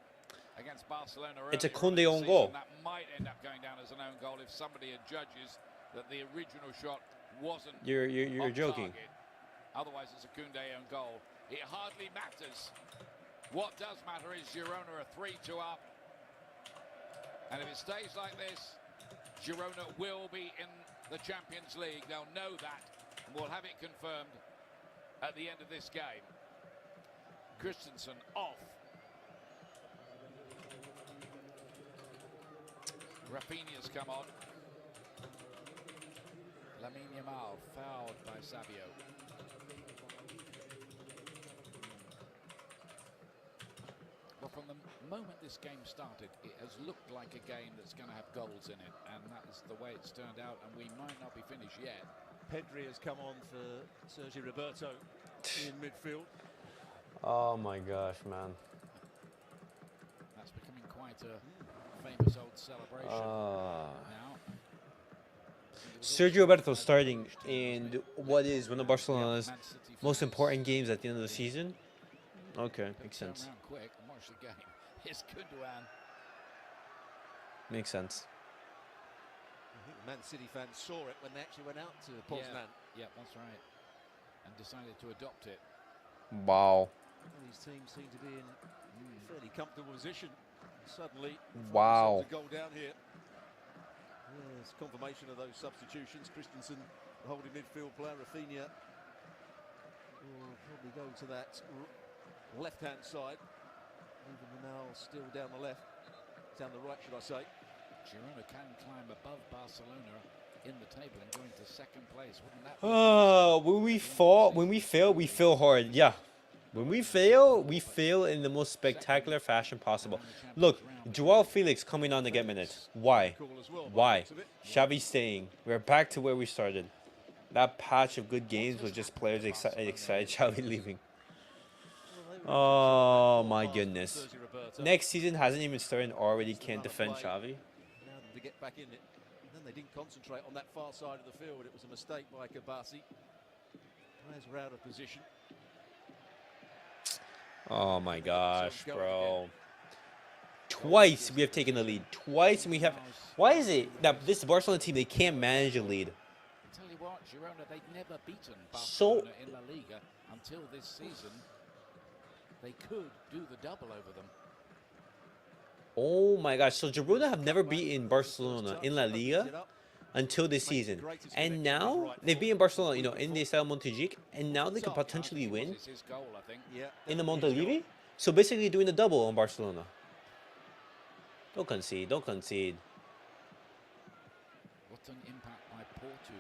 against Barcelona. It's a Kunde own goal. That might end up going down as an own goal if somebody judges that the original shot wasn't. You're joking. Target. Otherwise, it's a Kunde own goal. It hardly matters. What does matter is Girona are 3-2 up, and if it stays like this, Girona will be in the Champions League. They'll know that, and we'll have it confirmed at the end of this game. Christensen off. Rafinha's come on. Lamine Yamal fouled by Savio. Well, from the moment this game started, it has looked like a game that's going to have goals in it, and that is the way it's turned out, and we might not be finished yet. Pedri has come on for Sergio Roberto in midfield. Oh my gosh, man. That's becoming quite a famous old celebration now. Sergio Roberto starting in what is one of Barcelona's most important games at the end of the season. Okay, makes sense. Quick and watch the game. It's Gundogan. Makes sense. I think Man City fans saw it when they actually went out to Poznan. Yeah, that's right. And decided to adopt it. Wow. These teams seem to be in a fairly comfortable position. Suddenly, wow. a goal down here. Yes, confirmation of those substitutions. Christensen, the holding midfield player, Rafinha will probably go to that left-hand side. Even now still down the left, down the right, should I say. Girona can climb above Barcelona in the table and go into second place. Wouldn't that be when we fail, we fail hard. Yeah. When we fail in the most spectacular fashion possible. Look, Joao Felix coming on to get minutes. Why? Why? Xavi staying. We're back to where we started. That patch of good games was just players excited. Xavi leaving. Oh my goodness. Next season hasn't even started and already can't defend Xavi. Now to get back in it. And then they didn't concentrate on that far side of the field. It was a mistake by Kabasi. Players were out of position. Oh my gosh, bro. Twice we have taken the lead. Twice and we have... Why is it that this Barcelona team, they can't manage a lead? I tell you what, Girona, they've never beaten Barcelona in La Liga until this season. They could do the double over them. Oh my gosh. So Girona have never beaten Barcelona in La Liga until this season. And now they've beaten Barcelona, in the Estadio Montjuic, and now they could potentially win in the Montjuic. So basically doing the double on Barcelona. Don't concede. Don't concede. What an impact by Porto,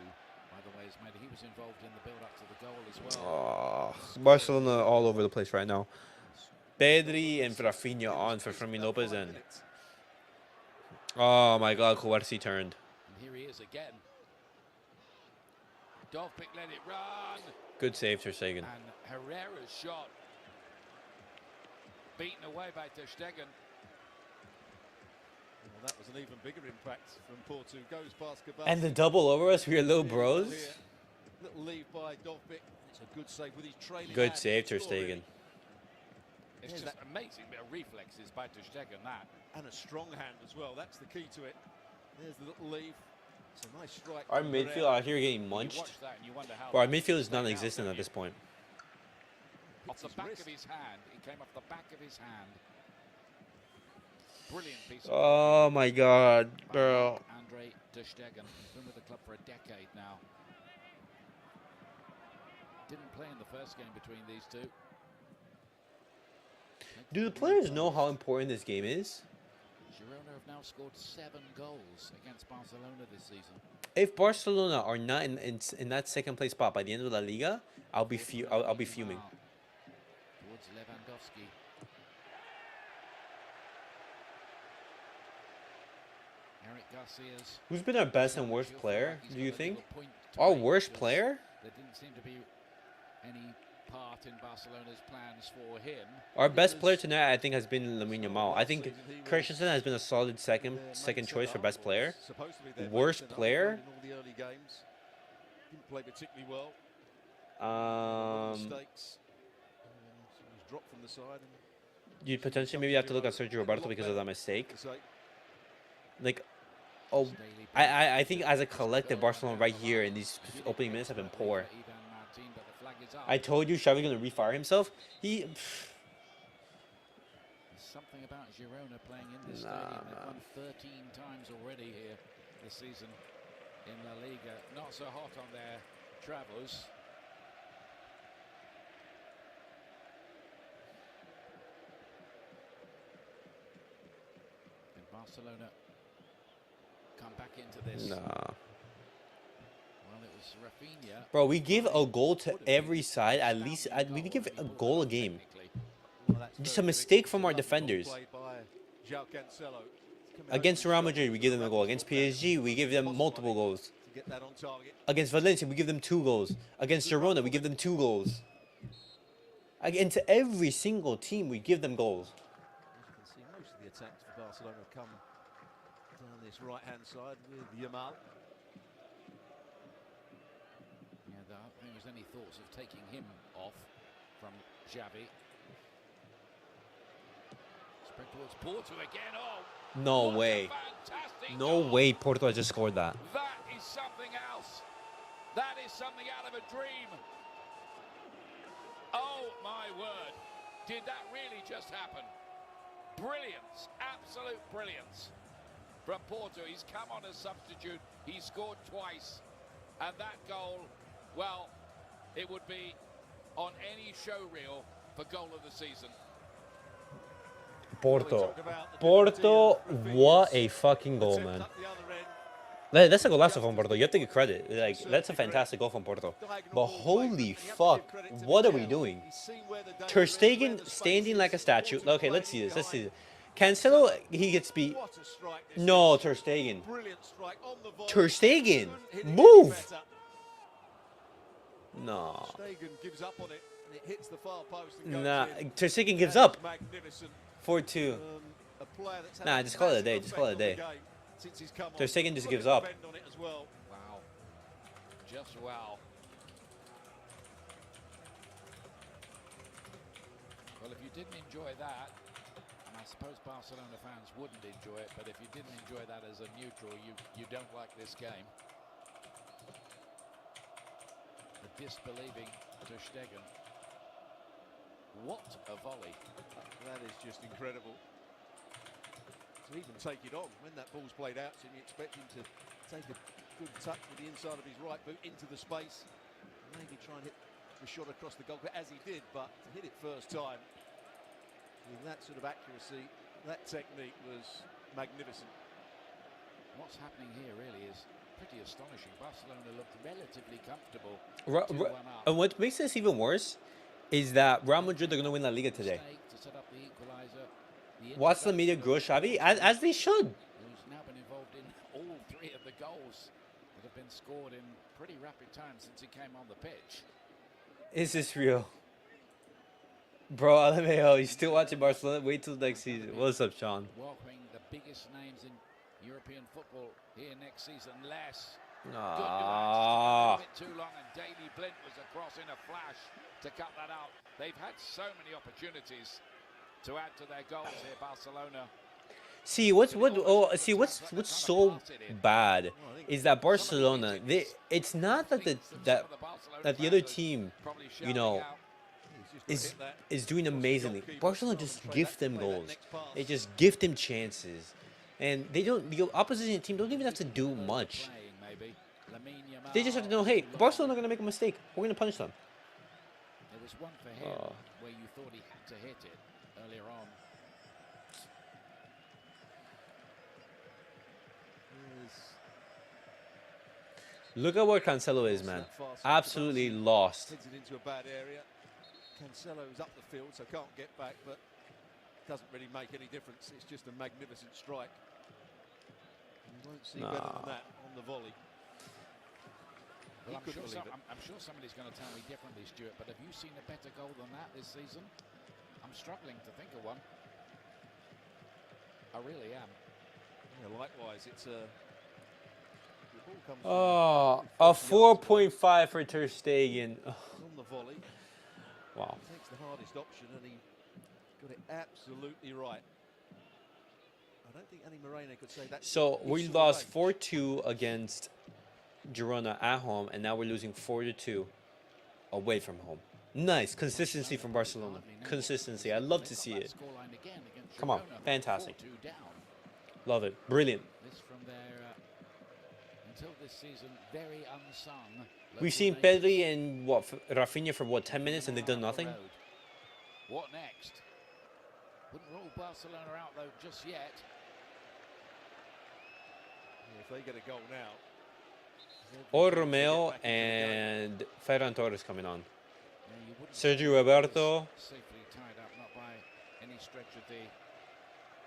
by the way, has made. He was involved in the build-up to the goal as well. Oh, Barcelona all over the place right now. Pedri and Rafinha on for Fermin Lopez, and oh my God, Culeporcast turned. And here he is again. Dovbyk let it run. Good save, Ter Stegen. And Herrera's shot beaten away by Ter Stegen. Well, that was an even bigger impact from Porto. Goes past Kabasi. And the double over us, we are little bros. Little leave by Dovbyk. It's a good save with his trailing. Good save, Ter Stegen. It's just amazing bit of reflexes by Ter Stegen, that. And a strong hand as well. That's the key to it. There's the little leave. It's a nice strike. Our midfield out here getting munched. Bro, our midfield is non-existent at this point. Off the back of his hand. It came off the back of his hand. Brilliant piece of Oh my God, bro. Andre Ter Stegen, been with the club for a decade now. Didn't play in the first game between these two. Do the players know how important this game is? Girona have now scored 7 goals against Barcelona this season. If Barcelona are not in that second place spot by the end of La Liga, I'll be fuming. Towards Lewandowski. Eric Garcia's. Who's been our best and worst player, do you think? Our worst player? There didn't seem to be any part in Barcelona's plans for him. Our best player tonight, I think, has been Lamine Yamal. I think Christensen has been a solid second choice for best player. Worst player? In all the early games. Didn't play particularly well. Mistakes. Was dropped from the side. You'd potentially maybe have to look at Sergio Roberto because of that mistake. Like, oh, I think as a collective, Barcelona right here in these opening minutes have been poor. I told you Xavi's going to refire himself. There's something about Girona playing in this stadium. They've won 13 times already here this season in La Liga. Not so hot on their travels. And Barcelona come back into this. Well, it was Rafinha. Bro, we give a goal to every side. At least we give a goal a game. Just a mistake from our defenders. Against Real Madrid, we give them a goal. Against PSG, we give them multiple goals. get that on target. Against Valencia, we give them 2 goals. Against Girona, we give them 2 goals. Against every single team, we give them goals. As you can see, most of the attacks for Barcelona have come down this right-hand side with Yamal. Yeah, I don't think there's any thoughts of taking him off from Xavi. Spread towards Porto again. Oh, No what way. a fantastic No goal. way Porto just scored that. That is something else. That is something out of a dream. Oh my word. Did that really just happen? Brilliance, absolute brilliance from Porto. He's come on as substitute. He scored twice. And that goal, well, it would be on any show reel for goal of the season. Porto. Porto, what a fucking goal, man. That's a golazo from Porto. You have to give credit. Like, that's a fantastic goal from Porto. But holy fuck, what are we doing? Ter Stegen standing like a statue. Okay, let's see this. Let's see this. Cancelo, he gets beat. No, Ter Stegen. Ter Stegen, move. No. Nah, Ter Stegen gives up. 4-2. Nah, just call it a day. Just call it a day. Ter Stegen just gives up. Wow. Just wow. Well, if you didn't enjoy that, and I suppose Barcelona fans wouldn't enjoy it, but if you didn't enjoy that as a neutral, you don't like this game. The disbelieving Ter Stegen. What a volley. That is just incredible. To even take it on when that ball's played out to him, you expect him to take a good touch with the inside of his right boot into the space, maybe try and hit the shot across the goalkeeper as he did, but to hit it first time with that sort of accuracy, that technique was magnificent. What's happening here really is pretty astonishing. Barcelona looked relatively comfortable. And what makes this even worse is that Real Madrid are going to win La Liga today. To set up the equalizer. Watch the media grow Xavi, as they should. Who's now been involved in all 3 of the goals that have been scored in pretty rapid time since he came on the pitch. Is this real? Bro, LMAO, you still watching Barcelona? Wait till next season. What's up, Sean? Welcoming the biggest names in European football here next season. Less. Ah. A bit too long, and Daley Blind was across in a flash to cut that out. They've had so many opportunities to add to their goals here, Barcelona. See what's so bad is that Barcelona, it's not that the other team, you know, is doing amazingly. Barcelona just gift them goals. They just gift them chances, and they don't. The opposition team don't even have to do much. They just have to know, hey, Barcelona are gonna make a mistake. We're gonna punish them. There was one for him where you thought he had to hit it earlier on. Look at where Cancelo is, man. Absolutely lost. Hits it into a bad area. Cancelo's up the field, so can't get back, but doesn't really make any difference. It's just a magnificent strike. You won't see better than that on the volley. Well, I'm sure somebody's going to tell me differently, Stuart, but have you seen a better goal than that this season? I'm struggling to think of one. I really am. Yeah, likewise, it's a... a 4.5 for Ter Stegen. On the volley. Wow. He takes the hardest option, and he got it absolutely right. I don't think Andy Moreno could say that. So we lost 4-2 against Girona at home, and now we're losing 4-2 away from home. Nice consistency from Barcelona. Consistency. I love to see it. Come on, fantastic. Love it. Brilliant. This from their until this season very unsung. We've seen Pedri and Rafinha for 10 minutes, and they've done nothing. What next? Wouldn't rule Barcelona out though just yet. Yeah, if they get a goal now. Or Romeo and Ferran Torres coming on. Sergio Roberto Safely tied up, not by any stretch of the.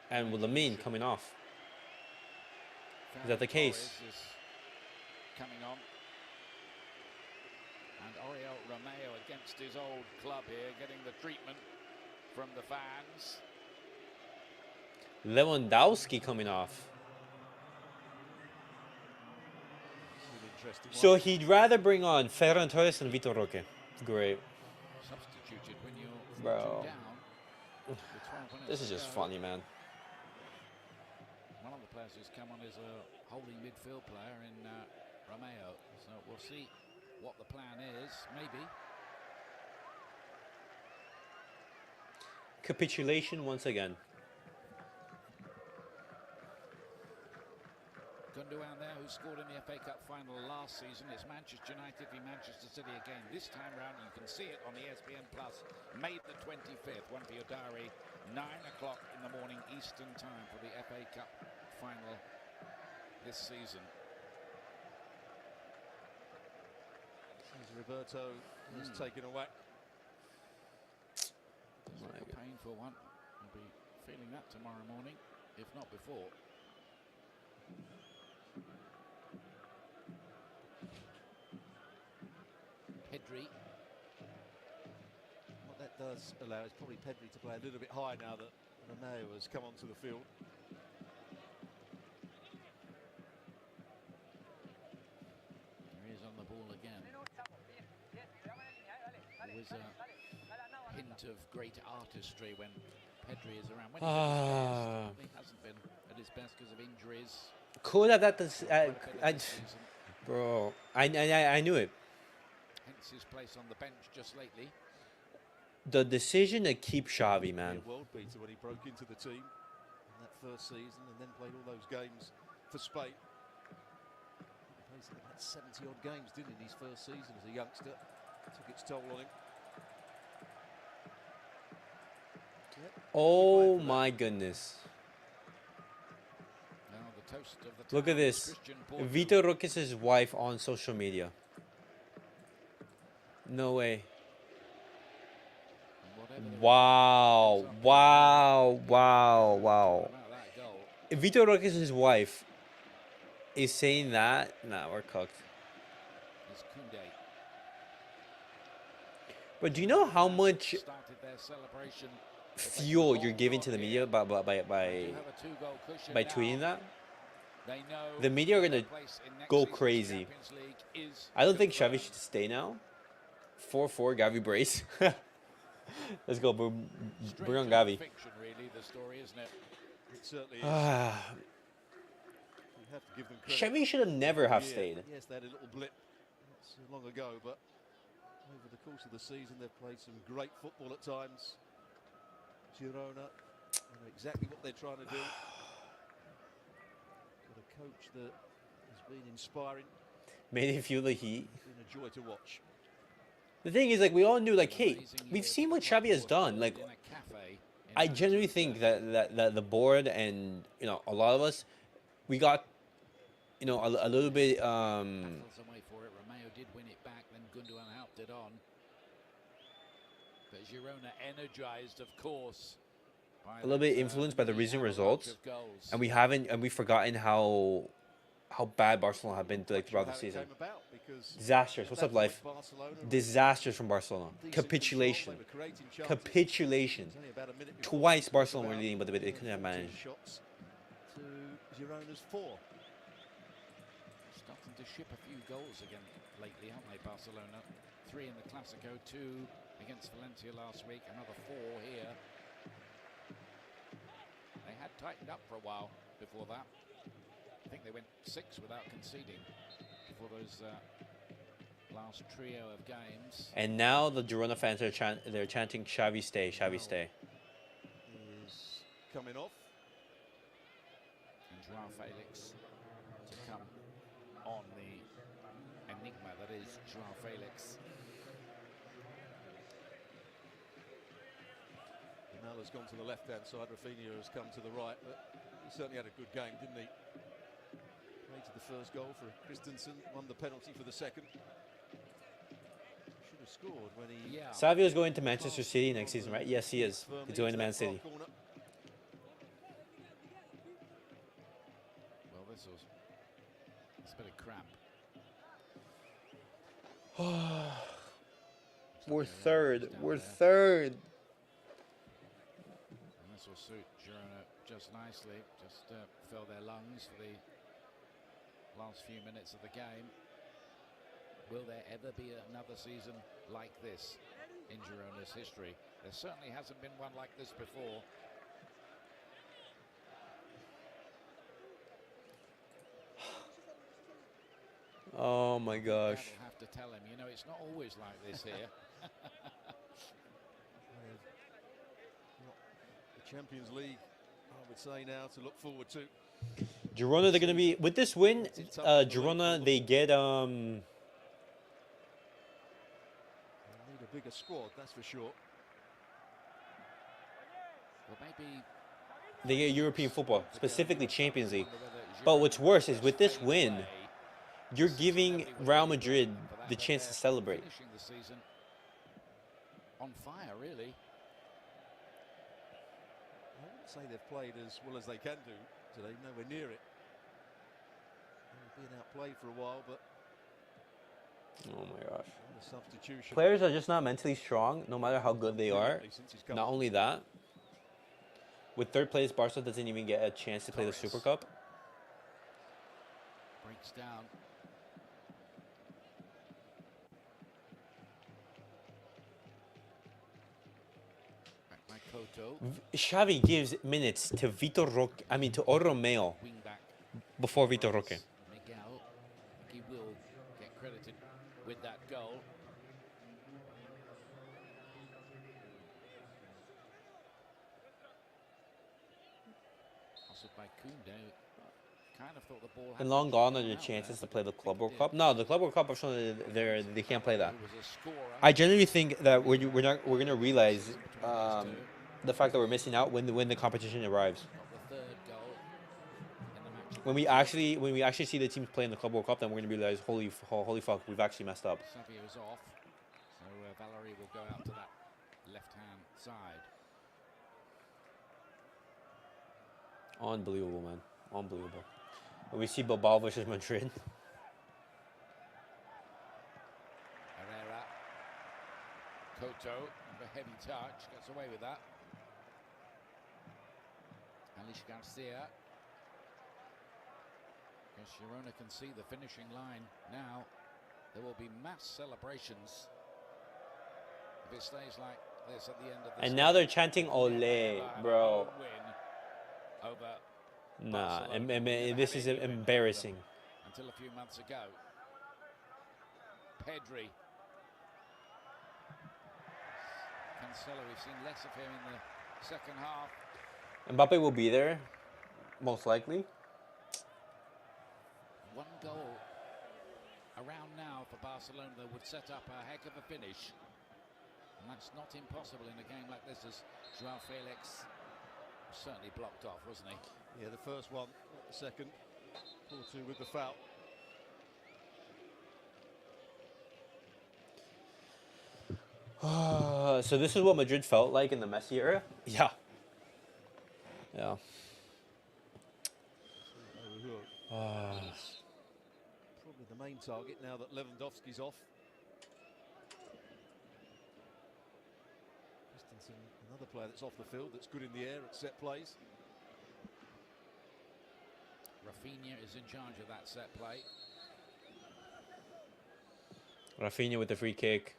and Lamine coming off. Is that the case? coming on. And Oriol Romeo against his old club here, getting the treatment from the fans. Lewandowski coming off. Interesting So one. he'd rather bring on Ferran Torres and Vitor Roque. Great. Substituted when you're 4-2 Bro. down. With 12 minutes This is to just go. funny, man. One of the players who's come on is a holding midfield player in Romeo. So we'll see what the plan is, maybe. Capitulation once again. Gundogan there, who scored in the FA Cup final last season. It's Manchester United v Manchester City again. This time round, you can see it on the ESPN Plus. May the 25th, one for your diary. 9 o'clock in the morning Eastern time for the FA Cup final this season. As Roberto has taken a whack. It's like a painful one. I'll be feeling that tomorrow morning, if not before. Pedri. What that does allow is probably Pedri to play a little bit high now that Romeo has come onto the field. He is on the ball again. Always a hint of great artistry when Pedri is around. When he hasn't been at his best because of injuries. Cool that this, Quite a bit of this season. bro. I knew it. Hence his place on the bench just lately. The decision to keep Xavi, man. A world beater when he broke into the team in that first season and then played all those games for Spain. He played something like 70 odd games, didn't he, in his first season as a youngster? Took its toll on him. Oh my goodness. Now the toast of the Look at town, this. Christian Porto. Vitor Roque's wife on social media. No way. Whatever the Wow. result is, Wow. Wow. talk Wow. about that goal. If Vitor Roque's wife is saying that, nah, we're cooked. Is Koundé. But do you know how much Started their celebration. fuel you're giving to the media by They do have a two-goal cushion by now. tweeting that? They know The media are their gonna place in next go season's crazy. Champions League is I don't think Xavi confirmed. should stay now. 4-4, Gavi brace. Let's go, bring on Strange Gavi. fiction, really, the story, isn't it? It certainly is. Ah, You have to give them credit. Xavi should have never have Yeah, stayed. Yes, they had a little blip not so long ago, but over the course of the season, they've played some great football at times. Girona, they know exactly what they're trying to do. Got a coach that has been inspiring, Made him feel the heat. been a joy to watch. The thing is, like, we all knew, like, hey, Amazing we've year seen for what the club Xavi has was done. held Like, in a cafe in I genuinely Manchester. think that the board and, you know, a lot of us, we got, you know, a little bit, Battles away for it. Romeo did win it back, then Gundogan helped it on. But Girona energized, of course. a little bit influenced by the recent results, and we've forgotten how bad Barcelona have been like throughout the How it season. came about, because Disastrous. at What's that up, life? point, Barcelona were in Disasters from Barcelona. decent control, Capitulation. they were creating chances. Capitulation. It was only about a minute before Twice they Barcelona were about leading, but they couldn't have 14 managed. shots to Girona's 4. Starting to ship a few goals again lately, haven't they, Barcelona? 3 in the Clasico, 2 against Valencia last week, another 4 here. They had tightened up for a while before that. I think they went 6 without conceding before those last trio of games. And now the Girona fans are they're chanting Xavi stay, Xavi stay. Is coming off. And Joao Felix to come on the enigma that is Joao Felix. Lamela's gone to the left-hand side. Rafinha has come to the right, but he certainly had a good game, didn't he? Created the first goal for Christensen, won the penalty for the second. Should have scored when he... Yeah. Savio's going to Manchester City next season, right? Yes, he is. firmly He's going to into Man that far City. corner. Well, this was it's a bit of crap. We're Looks like third. down We're there. third. And this will suit Girona just nicely. Just fill their lungs for the last few minutes of the game. Will there ever be another season like this in Girona's history? There certainly hasn't been one like this before. Oh my gosh. Dad will have to tell him, you know, it's not always like this here. The Champions League, I would say now, to look forward to. Girona, they're gonna be with this win. Girona, they get They'll need a bigger squad, that's for sure. Well, maybe they get European football, specifically Champions League. But what's worse is with this win, you're giving Real Madrid the chance to celebrate. Finishing the season on fire, really. I wouldn't say they've played as well as they can do today, nowhere near it. They've been outplayed for a while, but Oh my gosh. the substitution. Players are just not mentally strong, no matter how good they are. Since he's come Not only that, with third place, Barca doesn't even get a chance to play the Super Cup. Breaks down. Back by Koto. Xavi gives minutes to to Oromeo Wing back. before Vitor Roque. Miguel. He will get credited with that goal. Also by Koundé. Kind of thought the ball had And long gone are been the out chances there. to play the Club Think World it Cup. did. No, the Club World Cup, they can't play that. He was a scorer. I genuinely think that we're gonna realize the fact that we're missing out when the competition arrives. Got the third goal in the match. When we actually see the teams play in the Club World Cup, then we're gonna realize holy fuck, we've actually messed up. Xavi was off, so Valerie will go out to that left-hand side. Unbelievable, man. Unbelievable. And we see Bilbao versus Madrid. Herrera. Koto, a heavy touch, gets away with that. Alish Garcia. Because Girona can see the finishing line now. There will be mass celebrations if it stays like this at the end of the And now they're chanting "Ole," bro. Win over Nah, Barcelona. this is embarrassing. Until a few months ago. Pedri. Cancelo, we've seen less of him in the second half. Mbappe will be there, most likely. One goal around now for Barcelona that would set up a heck of a finish. And that's not impossible in a game like this, as Joao Felix was certainly blocked off, wasn't he? Yeah, the first one, not the second. 4-2 with the foul. So this is what Madrid felt like in the Messi era? Yeah. Yeah. Probably the main target now that Lewandowski's off. Christensen, another player that's off the field, that's good in the air at set plays. Rafinha is in charge of that set play. Rafinha with the free kick.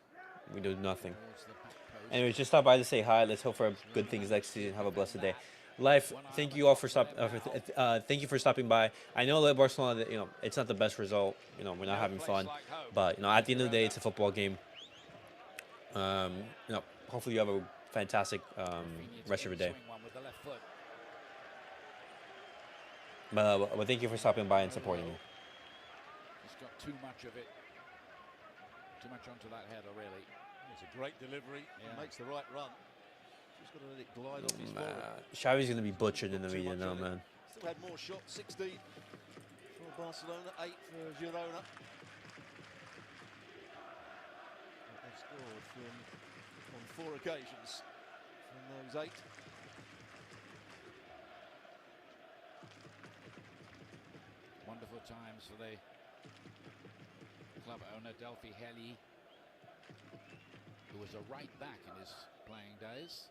We do nothing. Towards the back post. Anyways, just stop by to say hi. Let's hope for good things next season. Have a blessed day. Life, thank you all for thank you for stopping by. I know that Barcelona, it's not the best result. We're not having fun, but at the end of the day, it's a football game. Hopefully you have a fantastic rest of your day. Swing one with the left foot. But thank you for stopping by and supporting me. He's got too much of it. Too much onto that header, really. It's a great delivery. Yeah. He makes the right run. Just got to let it glide off his Man, forehead. Xavi's gonna be butchered in the media now, man. Still had more shots, 16 for Barcelona, 8 for Girona. They've scored on 4 occasions from those 8. Wonderful times for the club owner, Delphi Heli, who was a right back in his playing days.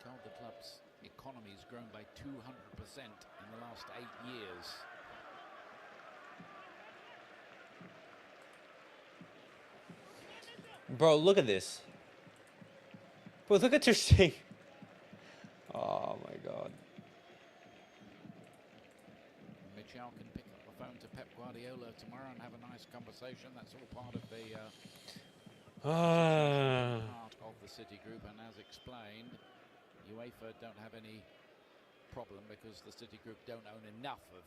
Told the club's economy has grown by 200% in the last 8 years. Bro, look at this. Bro, look at your thing. Oh my god. Michel can pick up the phone to Pep Guardiola tomorrow and have a nice conversation. That's all part of the part of the City Group, and as explained, UEFA don't have any problem because the City Group don't own enough of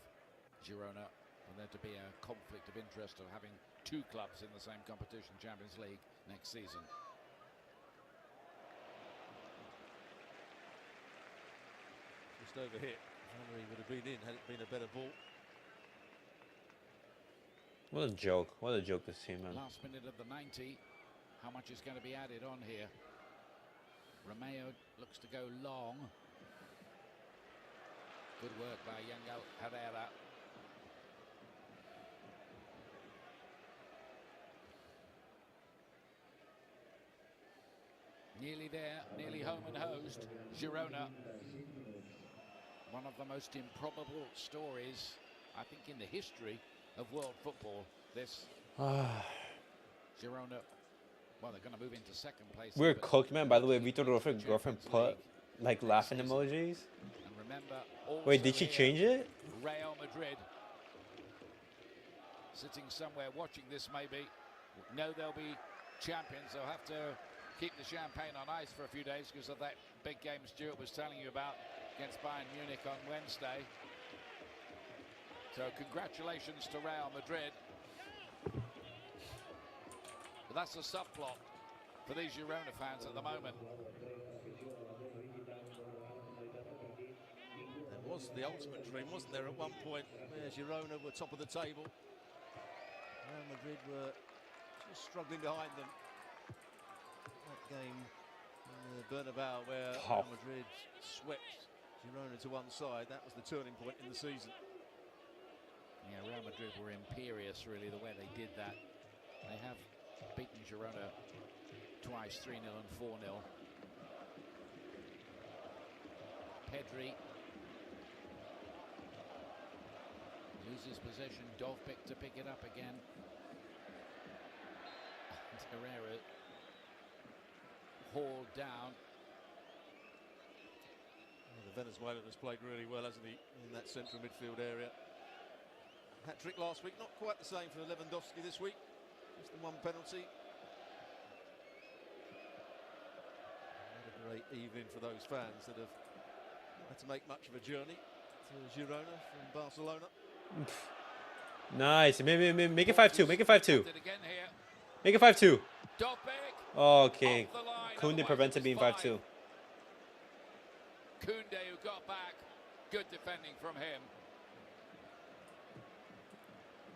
Girona for there to be a conflict of interest of having two clubs in the same competition, Champions League, next season. Just over hit. He would have been in had it been a better ball. What a joke. What a joke this team, man. Last minute of the 90. How much is going to be added on here? Romeo looks to go long. Good work by Yango Herrera. Nearly there, nearly home and hosed. Girona. One of the most improbable stories, I think, in the history of world football. This Girona, well, they're going to move into second place. We're cooked, man. By the way, Vito's girlfriend put like laughing emojis. And remember, Wait, did she change it? Real Madrid sitting somewhere watching this, maybe know they'll be champions. They'll have to keep the champagne on ice for a few days because of that big game Stuart was telling you about against Bayern Munich on Wednesday. So congratulations to Real Madrid. But that's a subplot for these Girona fans at the moment. There was the ultimate dream, wasn't there, at one point, where Girona were top of the table. Real Madrid were just struggling behind them. That game in the Bernabeu where Real Madrid swept Girona to one side, that was the turning point in the season. Yeah, Real Madrid were imperious, really, the way they did that. They have beaten Girona twice, 3-0 and 4-0. Pedri loses possession. Dovbik to pick it up again. Herrera hauled down. Well, the Venezuelan has played really well, hasn't he, in that central midfield area. Hat-trick last week, not quite the same for Lewandowski this week. Just the one penalty. What a great evening for those fans that have had to make much of a journey to Girona from Barcelona. Nice. Make it 5-2. Make it 5-2. Make it 5-2. Okay. Koundé prevented being 5-2. Koundé, who got back. Good defending from him.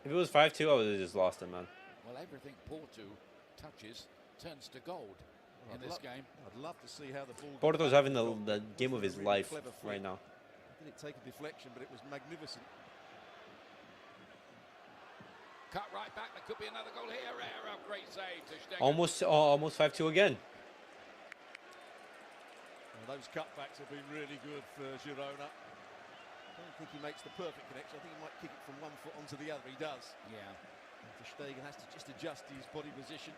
If it was 5-2, I would have just lost it, man. Well, everything Porto touches turns to gold in this game. I'd love to see how the ball... Porto's having the game of his life right now. Didn't take a deflection, but it was magnificent. Cut right back. There could be another goal here. Herrera, great save to Stegen. Almost 5-2 again. Well, those cutbacks have been really good for Girona. I don't think he makes the perfect connection. I think he might kick it from one foot onto the other. He does. Yeah. And Stegen has to just adjust his body position.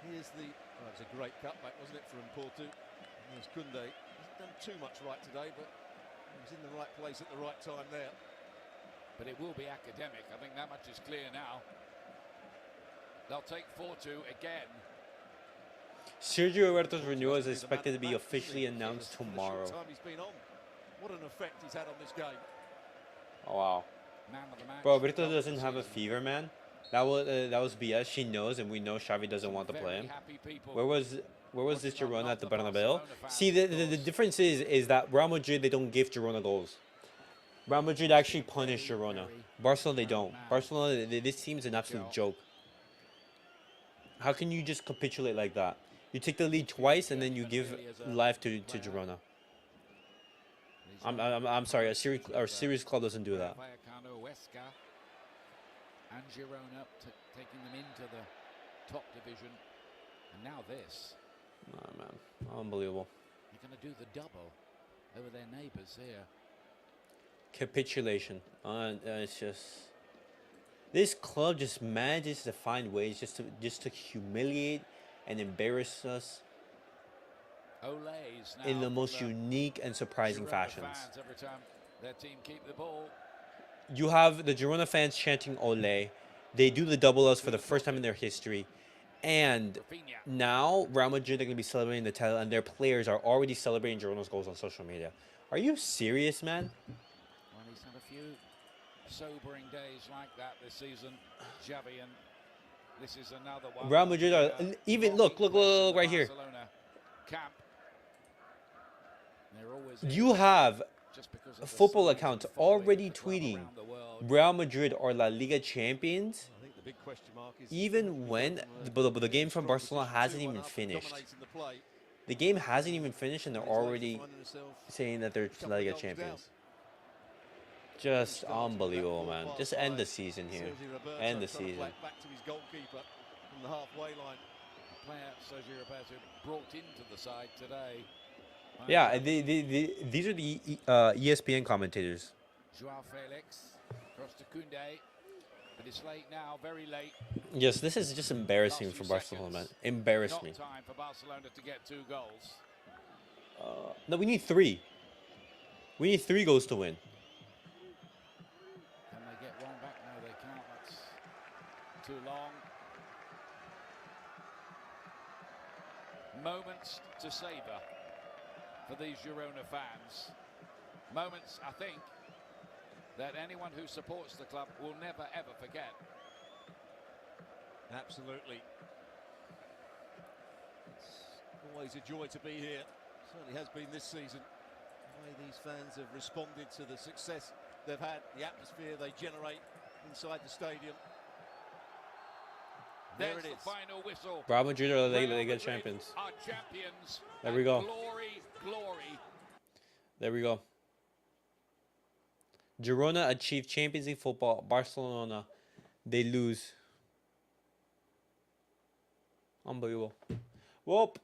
Here's the... Oh, it was a great cutback, wasn't it, from Porto? And there's Koundé. He hasn't done too much right today, but he was in the right place at the right time there. But it will be academic. I think that much is clear now. They'll take 4-2 again. Sergio Roberto's renewal is expected to be officially announced tomorrow. Time he's been on. What an effect he's had on this game. Oh, wow. Man of the match. Bro, Roberto doesn't have a fever, man. That was BS. She knows, and we know Xavi doesn't want to play him. Where was this Girona at the Bernabeu? See, the difference is that Real Madrid, they don't give Girona goals. Real Madrid actually punish Girona. Barcelona, they don't. Barcelona, this team's an absolute joke. How can you just capitulate like that? You take the lead twice and then you give life to Girona. I'm sorry. A series club doesn't do that. Vallecano, Huesca, and Girona taking them into the top division, and now this. Nah, man, unbelievable. They're going to do the double over their neighbours here. Capitulation. It's just this club just manages to find ways just to humiliate and embarrass us Olays now in the most unique and surprising Girona fashions. fans every time their team keep the ball. You have the Girona fans chanting Ole. They do the double us for the first time in their history. And Rafinha. now Real Madrid are going to be celebrating the title, and their players are already celebrating Girona's goals on social media. Are you serious, man? Well, he's had a few sobering days like that this season, Xavi, and this is another one. Real Madrid are even look right here. Barcelona camp. They're always You have just because of football the size accounts and following already of the club tweeting around the world. Real Madrid are La Liga champions, I think the big question mark is even when the game from Barcelona hasn't even finished. The game hasn't even finished, and they're already saying that they're La Liga champions. Just unbelievable, man. Just end the season here. End the season. Back to his goalkeeper from the halfway line. Player Sergio Roberto brought into the side today. Yeah, these are the ESPN commentators. Joao Felix, cross to Koundé, but it's late now, very late. Yes, this is just embarrassing for Barcelona, man. Embarrass me. Not time for Barcelona to get 2 goals. No, we need 3. We need 3 goals to win. Can they get one back? No, they can't. That's too long. Moments to savour for these Girona fans. Moments, I think, that anyone who supports the club will never ever forget. Absolutely. It's always a joy to be here. Certainly has been this season. The way these fans have responded to the success they've had, the atmosphere they generate inside the stadium. There it is. The final whistle. Real Madrid are the Real Liga Madrid champions. are champions. There we go. Glory, glory. There we go. Girona achieved Champions League football. Barcelona, they lose. Unbelievable. Well,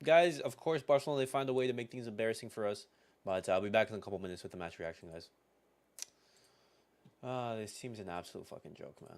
guys, of course, Barcelona, they find a way to make things embarrassing for us. But I'll be back in a couple minutes with the match reaction, guys. This team's an absolute fucking joke, man.